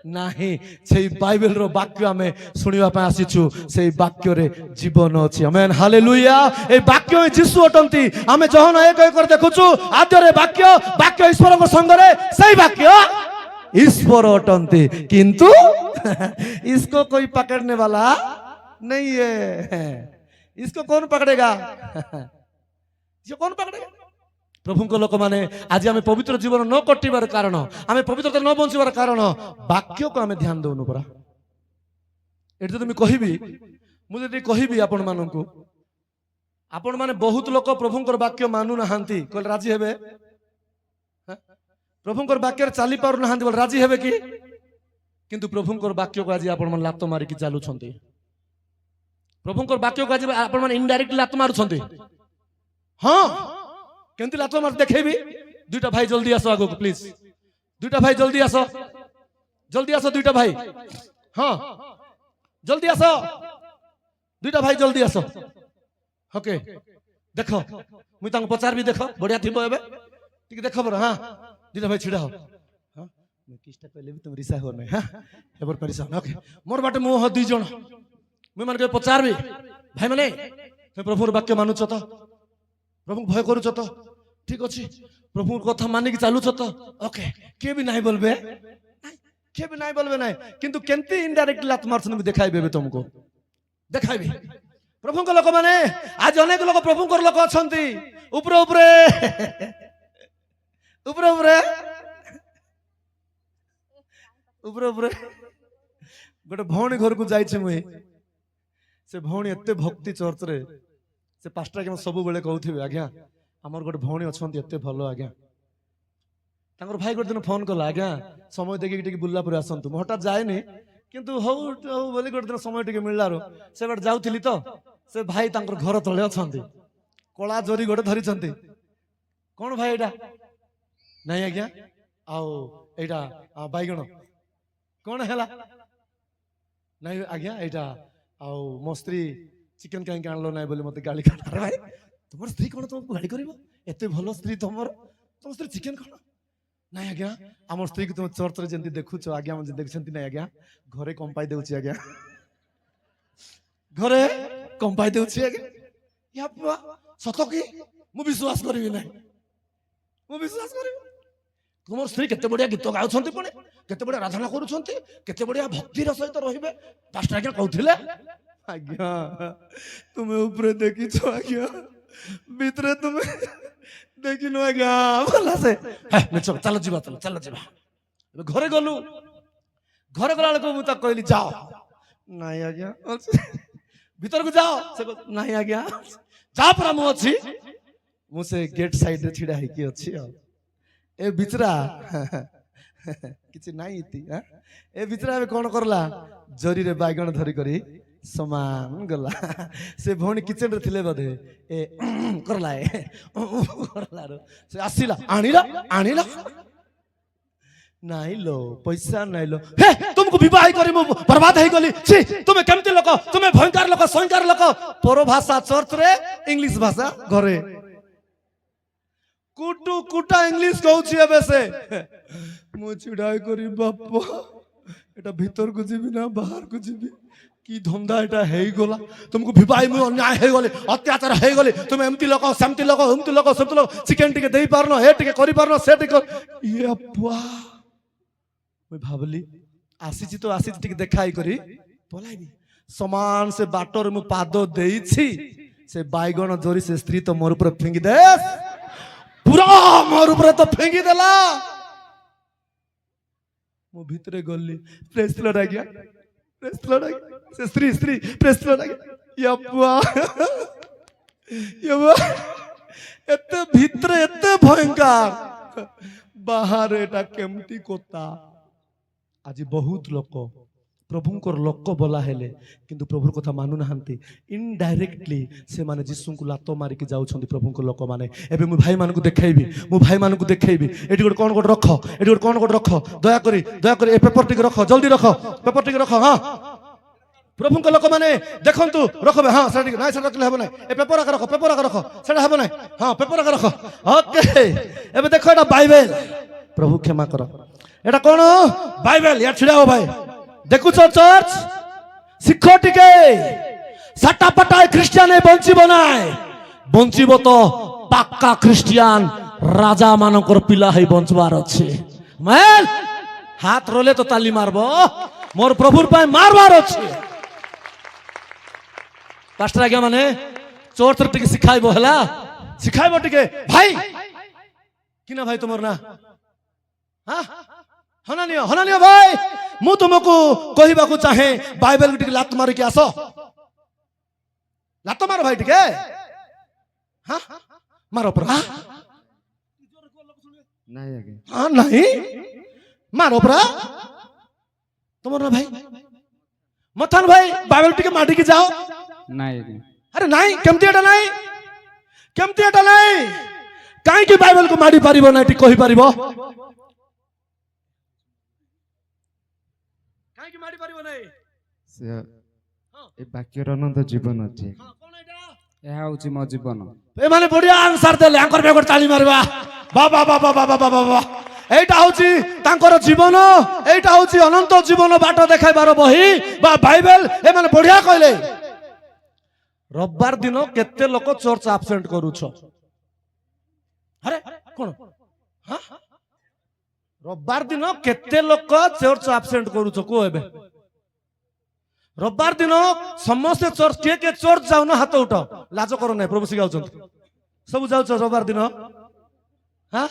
नहीं से बाइबल रो वाक्य आमे सुनिबा पय आसीछु से वाक्य रे जीवन अछि आमेन हालेलुया ए वाक्य में यीशु अटंती आमे जहन एक एक कर देखुछु आद्य रे वाक्य वाक्य ईश्वर को संग रे सही वाक्य ईश्वर अटंती किंतु इसको कोई पकड़ने वाला नहीं है इसको कौन पकड़ेगा ये कौन पकड़ेगा प्रभु को लोक माने आज आम पवित्र जीवन न कटिबार कारण आम पवित्रता न बंचबार कारण वाक्य को आम ध्यान दउनु परा एठी तो मैं कहबी मु जदि कहबी आपण माननकु आपण माने बहुत लोक प्रभुंकर वाक्य मानु नाहांती कहल राजी हेबे प्रभुंकर वाक्य रे चाली पारु नाहांती बोल राजी हेबे कि किंतु प्रभुंकर वाक्य को आज आपण मन लात मारी कि चालू छंती प्रभुंकर वाक्य को आज आपण मन इनडायरेक्ट लात मारु छंती हां केंती लात मार देखेबी दुईटा भाई जल्दी आसो आगो प्लीज दुईटा भाई जल्दी आसो दुईटा भाई हां जल्दी आसो दुईटा भाई जल्दी आसो ओके देखो मुई तांको पचार भी देखो बढ़िया थिबो एबे ठीक देखो बर हां दुईटा भाई छिड़ा हो हां मैं किसटा कहले भी तुम रिसा हो नै हां एबर परिसा ओके मोर बाटे मो दुई जण मुई मन के पचार भी भाई माने ते प्रभुर वाक्य मानुछ त प्रभु भय करूछ त ठीक अछि प्रभु कथा मानिक चालुछ त ओके के भी नहीं बोलबे के भी नहीं बोलबे नहीं किंतु केंती इनडायरेक्ट लात मारछन भी देखाइबे तुमको देखाइबे प्रभु को लोक माने आज अनेक लोक प्रभु को लोक अछंती ऊपर ऊपर ऊपर ऊपर ऊपर ऊपर गोटे भौणी घर को जाइछि मुई से भौणी एते भक्ति चर्च रे से पास्टर के सब बेले कहूथिबे आज्ञा हमर गोटे भौणी अछंती एते भलो आज्ञा तांकर भाई गोटे दिन फोन कला आज्ञा समय देखि टिके बुल्ला पुर आसंतु म हटात जाएनी किंतु हौ बोली गोटे दिन समय टिके मिललारो से बट जाउथिली तो से भाई तांकर घर तळे अछंती कोला जोरी गोटे धरि छंती कोन भाई एटा नहीं आज्ञा आओ एटा बाइगण कोन हैला नहीं आज्ञा एटा आओ मो स्त्री चिकन कहीं आनलो ना बोले मते गाली काट अरे भाई तुम स्त्री कौन तुमको गाली करिवो एते भलो स्त्री तुम स्त्री चिकन कौन नहीं आज्ञा आम स्त्री को तुम चर्च रे जेंती देखुछ आज्ञा हम देखछंती नहीं आज्ञा घरे कंपाई देउची आज्ञा घरे कंपाई देउची आज्ञा या बुआ सतो की मु विश्वास करबी नहीं मु विश्वास करबी तुम स्त्री केते बढ़िया गीत गाउछंती पुणे केते बढ़िया आराधना करूछंती केते बढ़िया भक्ति र सहित रहिबे पास्टर आज्ञा कहउथिले आज्ञा तुम्हें ऊपर देखी छो आज्ञा भीतर तुम्हें देखी नो आज्ञा भला से चलो जीवा चलो जीवा घरे गलु घरे गला को मु त कहली जाओ नहीं आज्ञा भीतर को जाओ से नहीं आज्ञा जा पर मु अछि मु से गेट साइड रे छिड़ा है की अछि ए बिचरा किछि नाही इति ए बिचरा में कोन करला जरी रे बाइगण धरी करी समान गला से भौणी किचन रे थिले बदे ए करला ए करला रो से आसीला आनीला नाही लो पैसा नाही लो हे तुमको विवाह करी मु बर्बाद हे गली छी तुमे केमते लोक तुमे भयंकर लोक संकार लोक पर भाषा चर्च रे इंग्लिश भाषा घरे कुटू कुटा इंग्लिश कहउछि एबे से मु चिड़ाई करी बापा एटा भीतर को जीबी ना बाहर को जीबी की धंधा एटा हे गला तुमको विवाह में अन्याय हे गले अत्याचार हे गले तुम एमती लोक सेमती लोक सब लोक चिकन टिके देई पारनो हे टिके करी पारनो से टिके ये अप्पा मैं भाबली आसीची तो आसीची टिके देखाई करी पलाइबी समान से बाटर मु पादो देइछि से बाइगण जोरी से स्त्री तो मोर ऊपर फेंगी देस पूरा मोर ऊपर तो फेंगी देला मु भीतरे गली प्रेस लड़ा गया से स्त्री प्रेस लड़ा गया यप्पा एते भीतरे एते भयंकर बाहर एटा केमती कोता आज बहुत लोक प्रभुंकर लोक बोला हेले किंतु प्रभुर कथा मानु नाहंती इनडायरेक्टली से माने जिसु को लातो मारी के जाउछंती प्रभुंकर लोक माने एबे मु भाई मान को देखाइबी एटी गोट कोन गोट रख दया करी ए पेपर टिक रख जल्दी रख पेपर टिक रख हां प्रभु लोक मैंने देखु रखबे हाँ ना से रखले हम ना ए पेपर आके रख सेटा हम ना हाँ पेपर आके रख ओके एबे देखो एटा बाइबल प्रभु क्षमा कर एटा कोन बाइबल या छिड़ा हो भाई देखु चर्च शिख टिके साटा पटा ख्रिस्टियन बंचिबो नाय बंचिबो तो पक्का ख्रिस्टियन राजा मानकर पिला है बंचबार अच्छे मैं हाथ रोले तो ताली मारबो मोर प्रभुर पाए मारबार अच्छे पास्टर आज्ञा माने चोर टिके शिखाइबो हला शिखाइबो टिके भाई किना भाई तुमर ना हाँ हनानियो भाई मु तुमको कहबा को चाहे बाइबल टिके लात मार के आसो लात मारो भाई टिके हाँ मारो पर नहीं आगे हाँ नहीं मारो पर तुमर ना भाई मथान भाई बाइबल टिके माटी की जाओ नहीं आगे अरे नहीं केमती एटा नहीं काई की बाइबल को माडी पारिबो ना टी कहि पारिबो काई की माडी पारिबो नहीं से ए बाक्यर अनंत जीवन अछि हां कोन एटा ଏହା ହେଉଛି ମୋ ଜୀବନ ए माने बढ़िया आंसर देले आंकर बेगर ताली मारबा बाबा एटा होची तांकर जीवन एटा होची अनंत जीवन बाट देखाइबार बही बा बाइबल ए माने बढ़िया कहले रविवार दिन केते लोक चर्च एब्सेंट करूछ अरे कोन हां रविवार दिन केते लोक चर्च एब्सेंट करूछ को एबे रविवार दिन समस्त चर्च के चर्च जाऊ ना हाथ उठाओ लाज करो ना प्रभु सिखाउ सब जाऊ रविवार दिन हाँ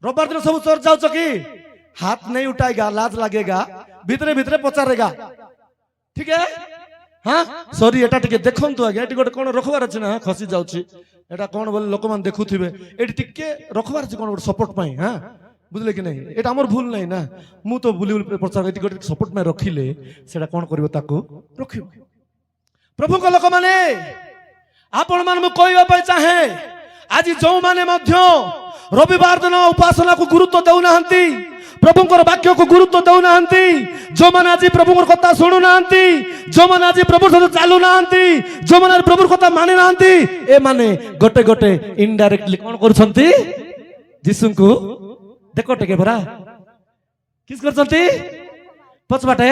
रविवार दिन सब चर्च जाऊ कि हाथ नहीं उठाएगा लाज लगेगा भीतरे भीतरे पचारेगा ठीक है हाँ सॉरी एटा टिके देखंतु आगे एटी गोटे कोन रखबार अछि ना खसी जाउछि एटा कोन बोले लोक मान देखुथिबे एटी टिके रखबार अछि कोन गोटे सपोर्ट पाई हां बुझले कि नहीं एटा हमर भूल नहीं ना मु तो बुली प्रचार एटी गोटे सपोर्ट में रखिले सेटा कोन करबो ताको रखियो प्रभु को लोक माने आपण मान मु कहबा पई चाहे आज जो माने मध्य रविवार दिन उपासना को गुरुत्व देउ नाहंती प्रभुंकर वाक्य को गुरुत्व देउ नाहंती जो माने आज प्रभुंकर कथा सुनु नाहंती जो माने आज प्रभु सहित चालू नाहंती जो माने प्रभुर कथा माने नाहंती ए माने गोटे गोटे इनडायरेक्टली कोन करछंती यीशु को देखो टेके भरा किस करछंती पछबाटे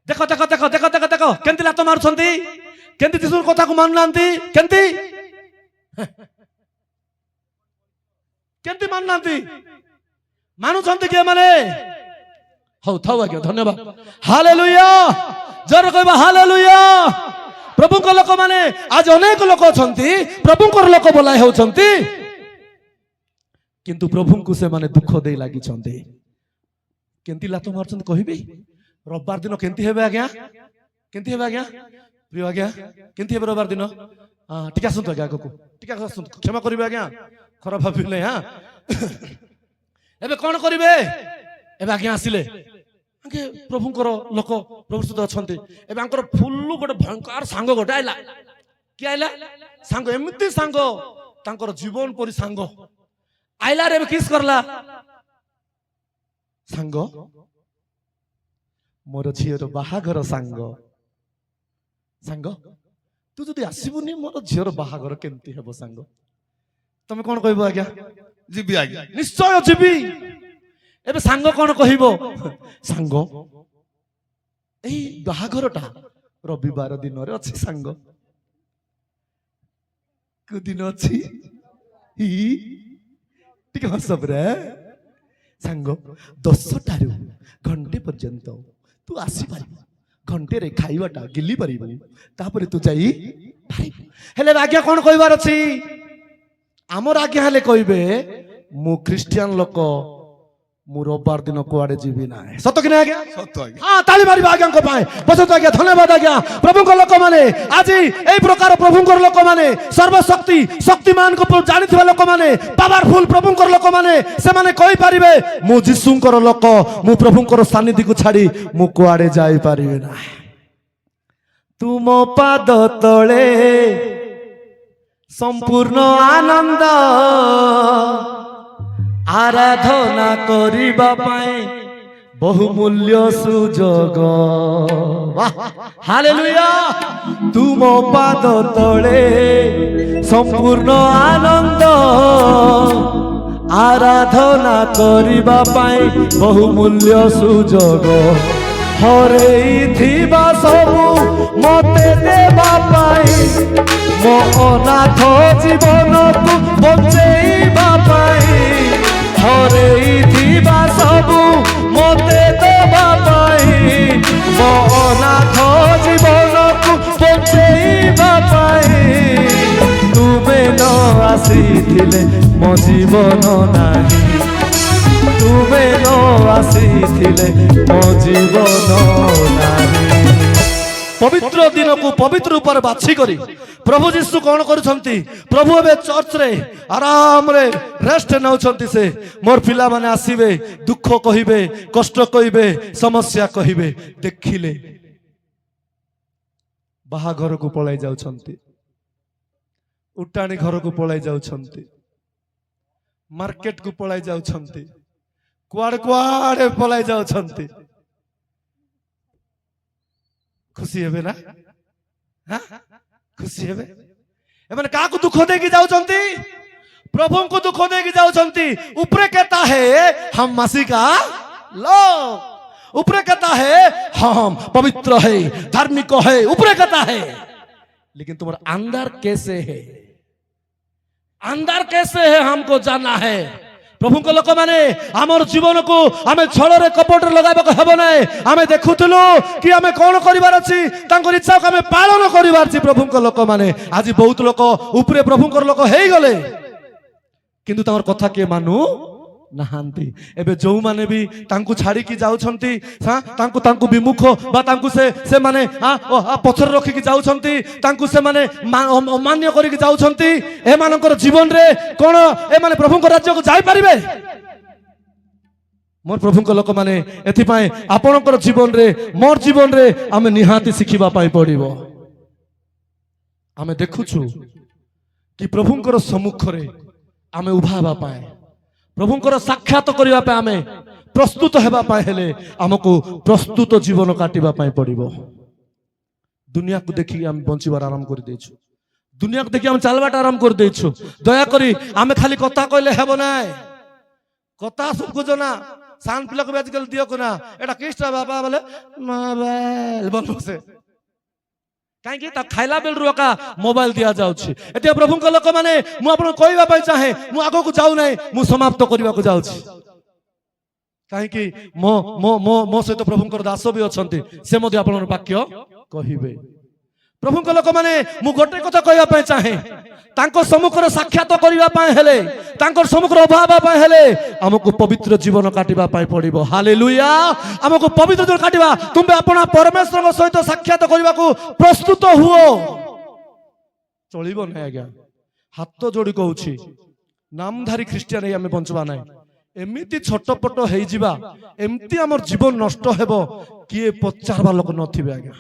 देखो देखो देखो देखो देखो देखो केंति लात मारुछंती केंति यीशुर कथा को मान नाहंती केंति केंति मान नाहंती मानुछंती के माने हौ थाउ आज्ञा धन्यवाद हालेलुया जर कहबा हालेलुया प्रभु को लोक माने आज अनेक लोक अछंती प्रभु को लोक बोलाय होछंती किंतु प्रभु को से माने दुख दे लागि छंती केंति लातो मारछंती कहबी रविवार दिन केंति हेबे आज्ञा केंति हेबे आज्ञा प्रिय आज्ञा केंति हेबे रविवार दिन हां ठीक आसंतु आज्ञा को ठीक आसंतु क्षमा करिबे आज्ञा खराब भाबिले हां एबे कोन करिवे एबे आज्ञा आसिले आगे प्रभुंकर लोक प्रभु सहित अछंती एबे आंकर फुल्लु गोटे भयंकर सांग गोटे आइला कि आइला सांग एमिति सांग तांकर जीवन परि सांग आइला रे किस करला सांग मोर झियर बाहागर सांग सांग तू जदि आसीबुनी मोर झियर बाहागर केमती हेबो सांग तमे कोन कहबो आज्ञा जीबी आज्ञा निश्चय जीबी एबे सांग कोन कहिबो सांग एई बाहागरटा रविवार दिन रे अछि सांग को दिन अछि ही ठीक हसब रे सांग 10 टारु घंटे पर्यंत तू आसी पारिबो घंटे रे खाइबाटा गिली पारिबो तापरे तू जाई पारिबो हेले आज्ञा कोन कहबार अछि आमर आज्ञा हेले कहबे मु क्रिश्चियन लोक मु रविवार दिन कुआडे जीवी ना सत कि आज्ञा सत आज्ञा हां ताली मारिबा आज्ञा को पाए बसत आज्ञा धन्यवाद आज्ञा प्रभु को लोक माने आज एई प्रकार प्रभु को लोक माने सर्वशक्ति शक्तिमान को जानिथिबा लोक माने पावरफुल प्रभु को लोक माने से माने कहि परिबे मु जिसुंकर लोक मु प्रभुंकर सानिधि को छाडी मु कुआडे जाई परिबे ना तुम पाद तळे संपूर्ण आनंद आराधना करिबा पाए बहुमूल्य सुजोग हालेलुया तुम पाद तले संपूर्ण आनंद आराधना करिबा पाई बहुमूल्य सुजोग हरेइथिबा सबु मते देबा पाई मो अनाथ जीवन को बचेइबा पाई हरेइथिबा सबु मते देबा पाई मो अनाथ जीवन को बचेइबा पाई तुमे न आसीथिले मो जीवन नाही तुमे न आसीथिले मो जीवन नाही पवित्र दिन को पवित्र रूप बाछी करी प्रभु जीशु कौन करुछंती प्रभु एबे चर्च रे आराम रे रेस्ट नउछंती से मोर पिला माने आसीबे दुख कहिबे कष्ट कहिबे समस्या कहिबे देखिले बाहा घर को पळाई जाउछंती उटाणी घर को पळाई जाउछंती मार्केट को पळाई जाउछंती कुआड़ कुआड़े पळाई जाउछंती खुशी हेबे ना हाँ खुशी हेबे एमने का को दुख देकी जाउछंती प्रभु को दुख देकी जाउछंती ऊपरे कहता है हम मसीह का लोग ऊपरे कहता है हम पवित्र है धार्मिक है ऊपरे कहता है लेकिन तुम्हारा अंदर कैसे है अंदर कैसे है हमको जानना है प्रभु को लोक माने आमर जीवन को आमे छलरे कपट लगाबा हेबो नै आमे देखुथुलु कि आमे कोन करिवार अछि तांकर इच्छा को आमे पालन करिवार छी प्रभु को लोक माने आज बहुत लोक ऊपरे प्रभु को लोक हेई गले किंतु तांकर कथा के मानु नहांती एबे जो माने भी तांकु छाड़ी की जाउछंती हां तांकु विमुख बा तांकु से माने पथर रखी की जाउछंती तांकु से माने अमान्य करी की जाउछंती ए मानकर जीवन रे कोन ए माने प्रभु को राज्य को जाई परिबे मोर प्रभु को लोक माने एथि पाए आपनकर जीवन रे मोर जीवन रे आमे निहाती सिखिबा पाई पड़िबो आमे देखुछु कि प्रभुंकर सम्मुख रे आमे उभाबा पाए प्रभुंकर साक्षात करबा पे आमे प्रस्तुत हेबा पाए हेले हमको प्रस्तुत जीवन काटिबा पाए पड़िबो दुनिया को देखि हम बंचिबार आराम कर देछु दुनिया को देखि हम चलबाट आराम कर देछु दया करी आमे खाली कथा कहले हेबो नाय कथा सब बुझना सान पिला को आजकल दियो को ना एटा किस्टा बाबा बोले मोबाइल बोलो से काहे कि ता खाइला बेल रुका मोबाइल दिया जाउछि एते प्रभु को लोक माने मु आपन कहबा पई चाहे मु आगो को जाउ नै मु समाप्त करबा को जाउछि काहे कि मो मो मो मो सहित प्रभु को दास भी अछंती से मध्ये आपन वाक्य कहिबे प्रभु को लोक माने मु गोटे कथा कहबा पई चाहे तांको सम्मुख रे साक्षात करबा पई हेले तांको सम्मुख रे अभाव पई हेले हमको पवित्र जीवन काटिबा पई पड़िबो हालेलुया हमको पवित्र जीवन काटिबा तुमे अपना परमेश्वर को सहित साक्षात करबा को प्रस्तुत हुओ चलिबो नै आज्ञा हाथ जोड़ी कहूछि नामधारी ख्रिस्टियन हम बंचबा नै एमिति छटपट हेई जिबा एमिति हमर जीवन नष्ट हेबो किए पचारबा लोक नथिबे आज्ञा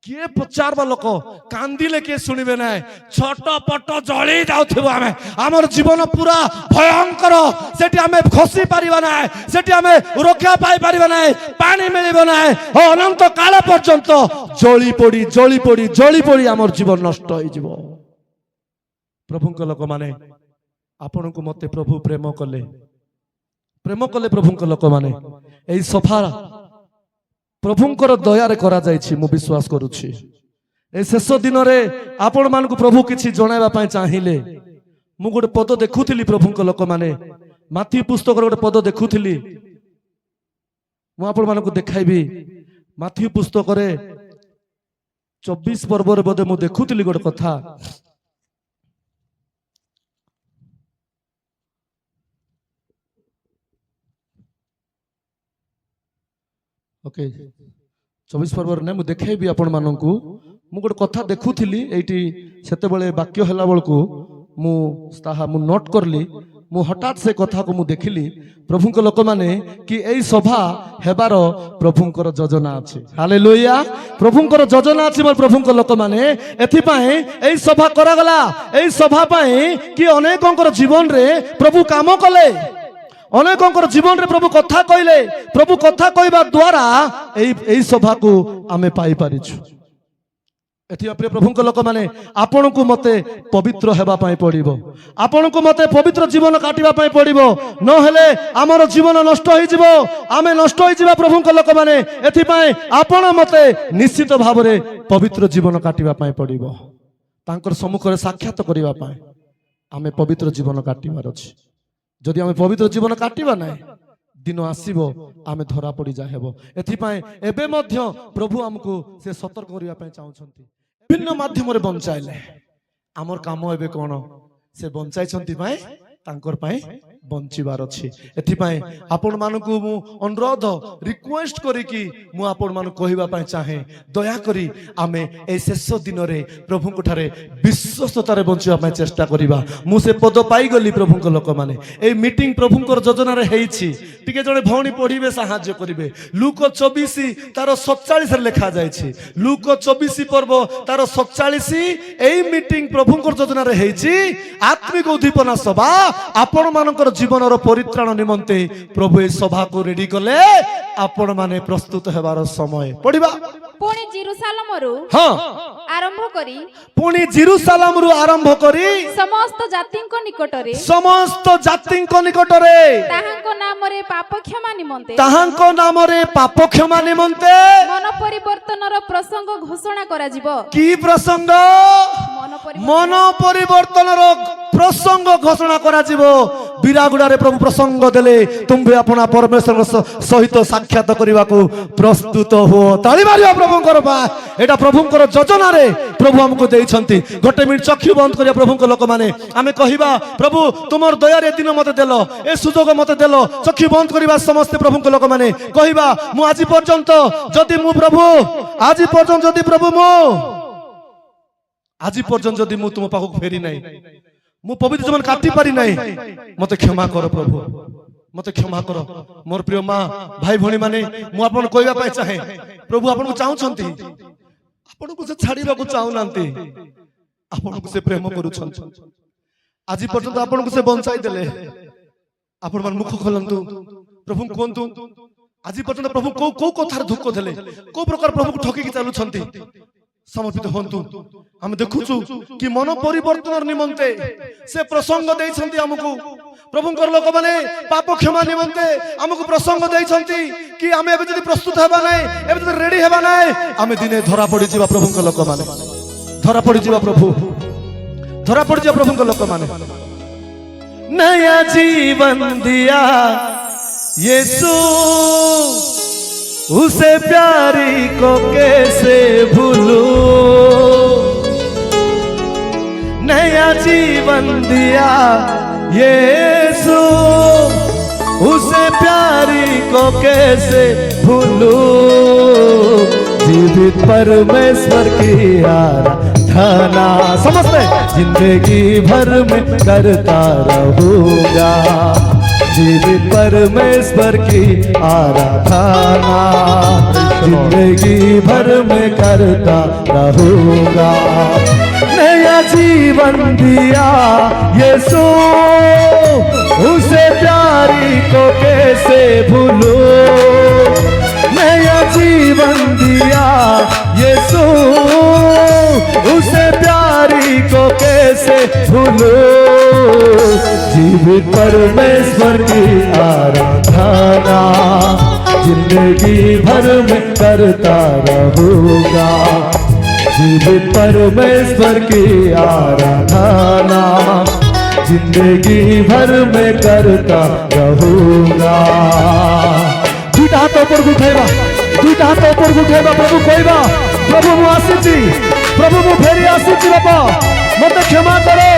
किए पचारबा लोक कांदिले के सुनिबे नै छटपट जळी जाउथिबो आमे हमर जीवन पूरा भयंकर सेठी आमे खसी पारिबा नै सेठी आमे रक्षा पाई पारिबा नै पानी मिलिबो नै अनंत काल पर्यंत जळी पड़ी हमर जीवन नष्ट होई जिवो प्रभु को लोक माने आपन को मते प्रभु प्रेम कले प्रभु को लोक माने एई सफा प्रभुंकर दयारे करा जायछि मु विश्वास करूछि ए शेष दिन रे आपण मान को प्रभु किछि जणाइबा पय चाहिले मु गोटे पद देखुथिली प्रभुंकर लोक माने माथी पुस्तक रे गोटे पद देखुथिली मु आपण मान को देखाइबी माथी पुस्तक रे 24 पर्व रे बदे मु देखुथिली गोटे कथा ओके 24 पर्व ने मु देखेबी आपण माननकु मु गोटे कथा देखुथिली एठी सेते बेले वाक्य हला बेलकु मु ताहा मु नोट करली मु हठात से कथा को मु देखिली प्रभु को लोक माने कि एई सभा हेबार प्रभुंकर योजना अछि हालेलुया प्रभुंकर योजना अछि मोर प्रभुंकर लोक माने एथि पय एई सभा करा गला एई सभा पय कि अनेकंकर जीवन रे प्रभु काम कले अनेकंकर जीवन रे प्रभु कथा कहले प्रभु कथा कहबा द्वारा एई सभा को आमे पाई परिछु एथि प्रिय प्रभु लोक माने आपण को मते पवित्र हेबा पाई पड़िबो आपण को मते पवित्र जीवन काटिबा पाई पड़िबो न हेले हमर जीवन नष्ट होई जिवो आमे नष्ट होई जिबा प्रभु लोक माने एथि पाई आपण मते निश्चित भाव रे पवित्र जीवन काटिबा पाई पड़िबो तांकर सम्मुख रे साक्षात करिबा पाई आमे पवित्र जीवन काटिबार अछि जदि आमे पवित्र जीवन काटिबा नै दिन आसीबो आमे धरा पड़ी जा हेबो एथि पाई एबे मध्य प्रभु हमको से सतर्क करिबा पाई चाहुछंती विभिन्न माध्यम रे बंचाइले आमर काम एबे कोन से बंचाई छंती पाई तांकर पाई बंचिबार अछि एथि पाई आपण मानको मु अनुरोध रिक्वेस्ट करी कि मु आपण मान कहिबा पाई चाहे दया करी आमे ए शेष दिन रे प्रभु को ठारे विश्वासता रे बंचिबा पाई चेष्टा करिबा मु से पद पाई गली प्रभु को लोक माने ए मीटिंग प्रभु को योजना रे हेछि टिके जणे भौणी पढिबे सहाय्य करिवे लूक 24 तार 47 रे लिखा जाय छि लूक 24 पर्व तार 47 एई मीटिंग प्रभु को योजना रे हेछि आत्मिक उद्दीपना सभा आपण मानकर जीवन परित्राण निमंते प्रभु ए सभा को रेडी कले आपण माने प्रस्तुत हेबार समय पढ़िबा पुणी जेरुसालेमरु आरंभ करी पुणी जेरुसालेमरु आरंभ करी समस्त जातिंको निकटरे ताहांको नामरे पाप क्षमा निमंते मन परिवर्तनर प्रसंग घोषणा करा जिवो की प्रसंग मन परिवर्तनर प्रसंग घोषणा करा जिवो बिरागुड़ा रे प्रभु प्रसंग देले तुम्बे अपना परमेश्वर सहित साक्षात करबा को प्रस्तुत हो ताली मारियो प्रभु करबा एटा प्रभु कर योजना रे प्रभु हमको देई छंती गोटे मिनिट चक्षु बंद करिया प्रभु को लोक माने आमे कहिबा प्रभु तुमर दया रे दिन मते देलो ए सुजोग मते देलो चक्षु बंद करिबा समस्त प्रभु को लोक माने कहिबा मु आज पर्यंत जदि मु प्रभु आज पर्यंत जदि प्रभु मु आज पर्यंत जदि मु तुम पाखो फेरी नै मु पवित्र जीवन काटी पारी नहीं मते क्षमा करो प्रभु मते क्षमा करो मोर प्रिय माँ भाई भणी माने मु आपन कहबा पाई चाहे प्रभु आपन को चाहू छंती आपन को से छाड़ीबा को चाहू नांती आपन को से प्रेम करू छंती आज पर्यंत आपन को से बंचाई देले आपन मन मुख खोलंतु प्रभु कोंतु आज पर्यंत प्रभु को कथार धोख देले को प्रकार प्रभु को ठकी के चालू छंती समर्पित होंतु हम देखुछु कि मन परिवर्तन निमंते से प्रसंग देइछंती हमकु प्रभुंकर लोक माने पाप क्षमा निमंते हमकु प्रसंग देइछंती कि हमें एबे जदी प्रस्तुत हेबा नै एबे जदी रेडी हेबा नै हमें दिने धरा पड़ी जीवा प्रभुंकर लोक माने धरा पड़ी जीवा प्रभु धरा पड़ी जीवा प्रभुंकर लोक माने नया जीवन दिया यीशु उसे प्यारी को कैसे भूलूं नया जीवन दिया यीशु उसे प्यारी को कैसे भूलूं जीवित परमेश्वर की आराधना समझते जिंदगी भर में करता रहूंगा जीवित परमेश्वर की आराधना जिंदगी भर में करता रहूंगा नया जीवन दिया यीशु उसे प्यारी को कैसे भूलूं नया जीवन दिया यीशु उसे प्यारी को कैसे भूलूं जीवित परमेश्वर की आराधना जिंदगी भर में करता रहूंगा जीवित परमेश्वर की आराधना जिंदगी भर में करता रहूंगा दुईटा हाथ ऊपर उठेबा दुईटा हाथ ऊपर उठेबा प्रभु कहबा प्रभु मु आसीची प्रभु मु फेरी आसीची बाबा मत क्षमा करो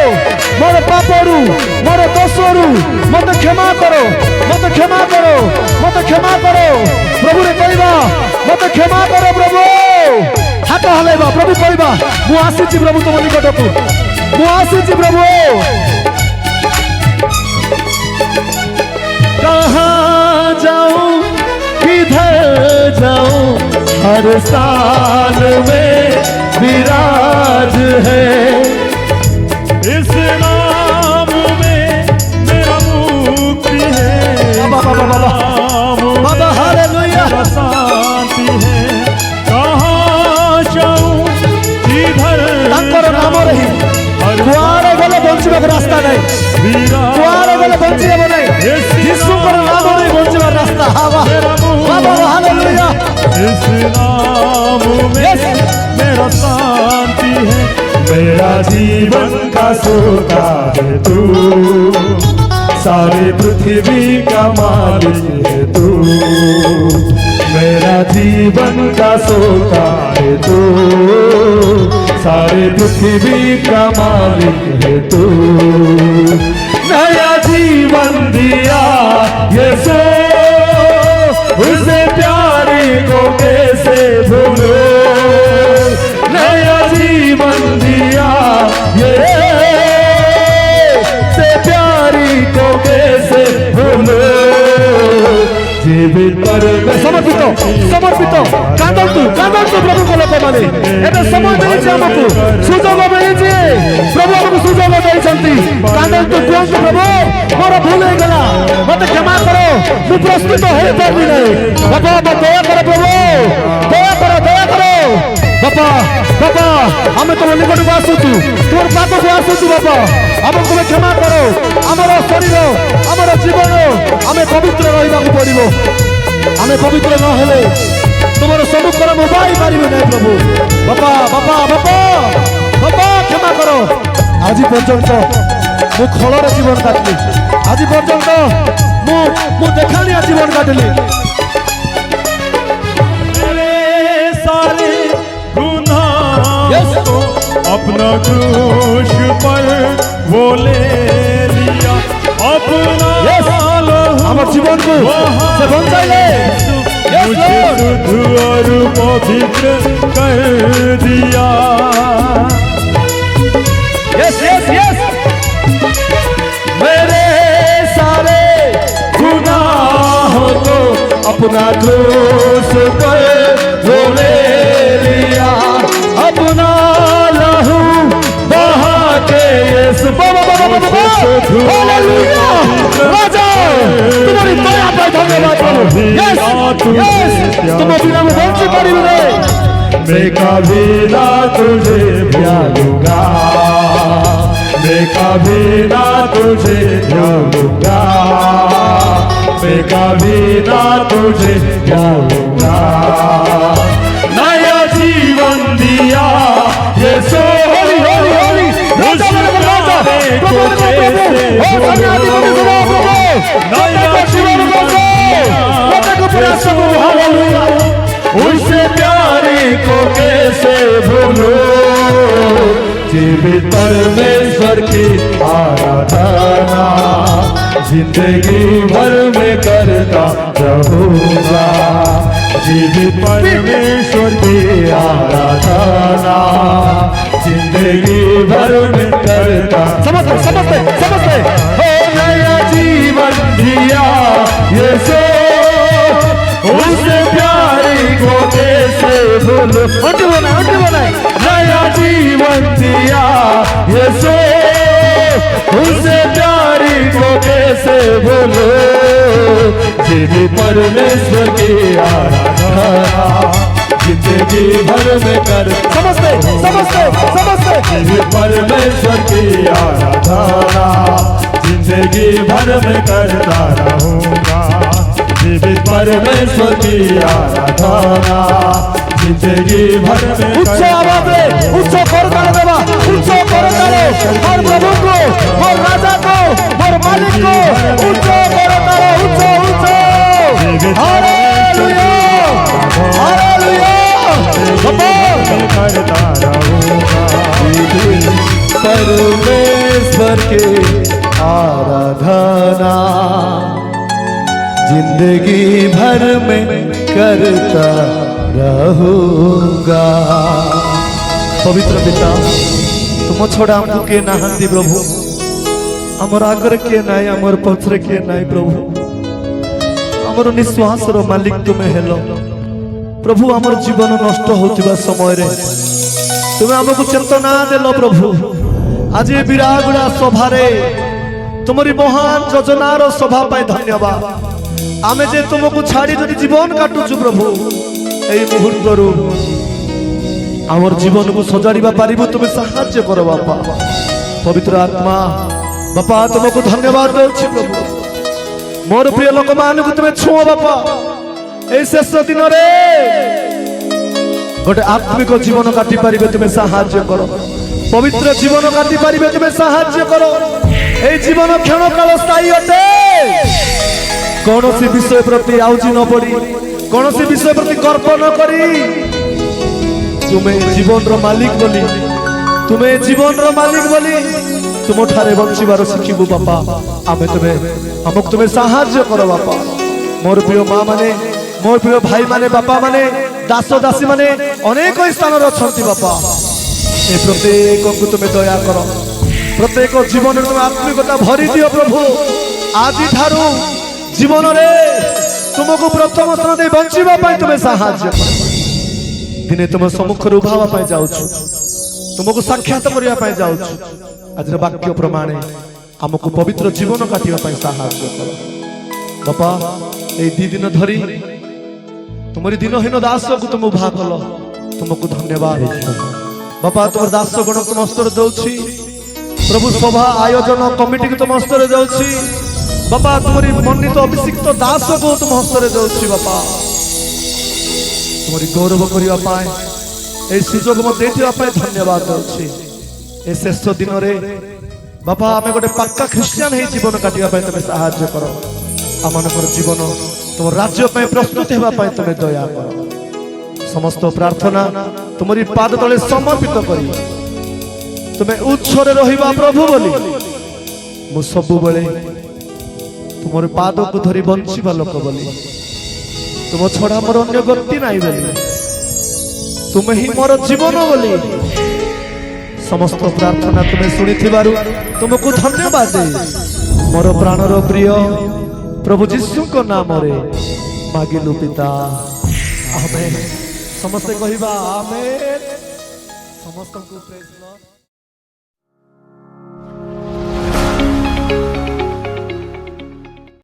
मोर पापरू मोर दोषरू मत क्षमा करो मत क्षमा करो मत क्षमा करो प्रभु रे कहबा मत क्षमा करो प्रभु हाथ हलेबा प्रभु कहबा मु आसीची प्रभु तुम निकटकू मु आसीची प्रभु कहाँ जाऊं किधर जाऊं हर साल में विराज है इस नाम में मेरा मुक्ति है ତାଙ୍କର ନାମରେ ହିଁ କୁଆଡ଼େ ଗଲେ ବଞ୍ଚିବାକୁ ରାସ୍ତା ନାହିଁ, କୁଆଡ଼େ ଗଲେ ବଞ୍ଚି ହେବ ନାହିଁ। ଯୀଶୁଙ୍କର ନାମରେ ବଞ୍ଚିବାର ରାସ୍ତା। ହାଲେଲୁୟା। इस नाम में मेरा शांति है, मेरा जीवन का सोता है तू, सारे पृथ्वी का मालिक है तू, मेरा जीवन का सोता है तू, सारे पृथ्वी का मालिक है तू, नया जीवन दिया यीशु, उसे प्यारे को कैसे भूलो, नया जीवन दिया ये से प्यारी को कैसे भूलो, जीवित पर समर्पित समर्पित कांदंतु प्रभु को लोक माने एबे समय मिलिछि हमकु, सुजोग मिलिछि प्रभु हमकु सुजोग दैछंती। कांदंतु कहंतु प्रभु मोर भूल हो गला, मते क्षमा करो, मु प्रस्तुत होई पारबी नै। बाबा दया करो प्रभु, दया करो बाबा। बाबा हमें तुम निकट को आसुचु, तुम पाप को आसुचु बाबा, हमको क्षमा करो। हमर शरीर हमर जीवन हमें पवित्र रहिबाकु पड़िबो, हमें पवित्र न हेले तुमर सम्मुखर मोबाई पारिबे नै प्रभु। बाबा बाबा बाबा बाबा क्षमा करो। आज पर्यंत मु खलर जीवन काटली, आज पर्यंत मु देखानिया जीवन काटली। सारे गुनाह को अपना क्रूस पर वो ले लिया, अपना हमारे जीवन को से बचाइले, मुझे शुद्ध और पवित्र कर दिया। यस यस यस मेरे सारे गुनाहों को अपना क्रूस पर वो ले लिया, अपना लहू बहा के यीशु हालेलुया। राजा तुम्हारी दया पर धन्यवाद प्रभु। यस यस तुम बिना में बंची पड़ी नहीं, मैं कभी ना तुझे भूलूंगा, मैं कभी ना तुझे भूलूंगा, मैं कभी ना तुझे भूलूंगा, नया जीवन दिया यीशु, होली होली होली राजा राजा प्रभु नया जीवन हालेलुया। उसे प्यारे को कैसे भूलो, जीवित परमेश्वर की आराधना जिंदगी भर में करता रहूंगा, जीवित परमेश्वर की आराधना जिंदगी भर में करता। समझते समझते समझते हो नया जीवन दिया यीशु, उसे प्यारे को कैसे भूलो, नया जीवन दिया यीशु, उसे प्यारे को कैसे भूलो, जीवित परमेश्वर की आराधना जिंदगी भर में कर। समझते समझते समझते जीवित परमेश्वर की आराधना जिंदगी भर में करता रहूंगा, जीवित परमेश्वर की आराधना जिंदगी भर में। उच्च आवाज में उच्च करताल देवा, उच्च करताल हर प्रभु को, हर राजा को, हर मालिक को उच्च करताल, उच्च उच्च हालेलुया हालेलुया। करता रहूंगा, परमेश्वर के आराधना जिंदगी भर में करता रहूंगा। पवित्र पिता तुम छोड़ा हमको के नाहंती प्रभु, आमर आगर के नाई, आमर पछरे के नाई प्रभु, आमर निश्वास रो मालिक तुमे हेलो प्रभु। आमर जीवन नष्ट होतिबा समय रे तुमे हमको चेतना देलो प्रभु। आज विरागुड़ा सभा रे तुमरी महान योजनार सभा पाई धन्यवाद। आमे जे तुमको छाड़ी जदि जीवन काटुछु प्रभु, एई मुहूर्त रु আমার জীবন को सजाड़िबा पारिबो तुमे साहाय्य करो बापा पवित्र आत्मा बापा तुमको धन्यवाद देउछि प्रभु मोर प्रिय लोक मानकु तुमे छुओ बापा ए शेष दिन रे गोटे आत्मिक जीवन काटी पारिबे तुमे साहाय्य करो पवित्र जीवन काटी पारिबे तुमे साहाय्य करो ए जीवन क्षण काल स्थायी अटे कौन सी विषय प्रति आउजी न पड़ी कौन सी विषय प्रति गर्व न करी तुम्हें जीवन रो मालिक बोली तुम्हें जीवन रो मालिक बोली तुम ठारे बंचिबार शिखिबु बापा आमे हमक तुम्हें साहाय्य करो बापा मोर प्रिय माँ माने मोर प्रिय भाई माने बापा माने दास दासी माने अनेक स्थान अछंती बापा ए प्रत्येक को तुम्हें दया करो प्रत्येक जीवन में आत्मिकता भरी दियो प्रभु आज ठारू जीवन रे तुमको प्रथम स्थान दे बंचिबा पाई तुम्हें साहाय्य करो दिने तुम सम्मुख उभावा पाई जाउछु तुमको साक्षात करिया पाई जाउछु आज वाक्य प्रमाण हमको पवित्र जीवन काटिया पाई साहाय्य करो बापा ए दी दिन धरी तुम्हारी दिनहीन दास को तुम उभा कल तुमको धन्यवाद बापा तुम दास गण तुम हस्तर दउछि प्रभु सभा आयोजन कमिटी को तुम हस्तर दउछि बापा तुम्हारी मननीत अभिषिक्त दास को तुम हस्तर दउछि बापा तुम्हारी गौरव करिया पाए ए सुजोग म देथिया पाए धन्यवाद दउछि ए शेष दिन रे बापा आमे गोटे पक्का ख्रिस्टियन हे जीवन काटिया पाए तुम सहाय्य करो आमानकर जीवन तुम राज्य पाए प्रस्तुत हेबा पाए तुम दया करो समस्त प्रार्थना तुम्हारी पाद तले समर्पित करी तुम्हें उच्छरे रहिबा प्रभु बोली मु सबु बेले तुमर पाद को धरी बंचिबा लोक बोली तुम छड़ा मोर अन्य गति नाई बोली तुम ही मोर जीवन बोली समस्त प्रार्थना तुम्हें सुनी तुमको धन्यवाद दे मोर प्राणर प्रिय प्रभु जीशु को नाम रे मागिलु पिता आमेन समस्त कहिबा आमेन समस्त को प्रेज लॉर्ड।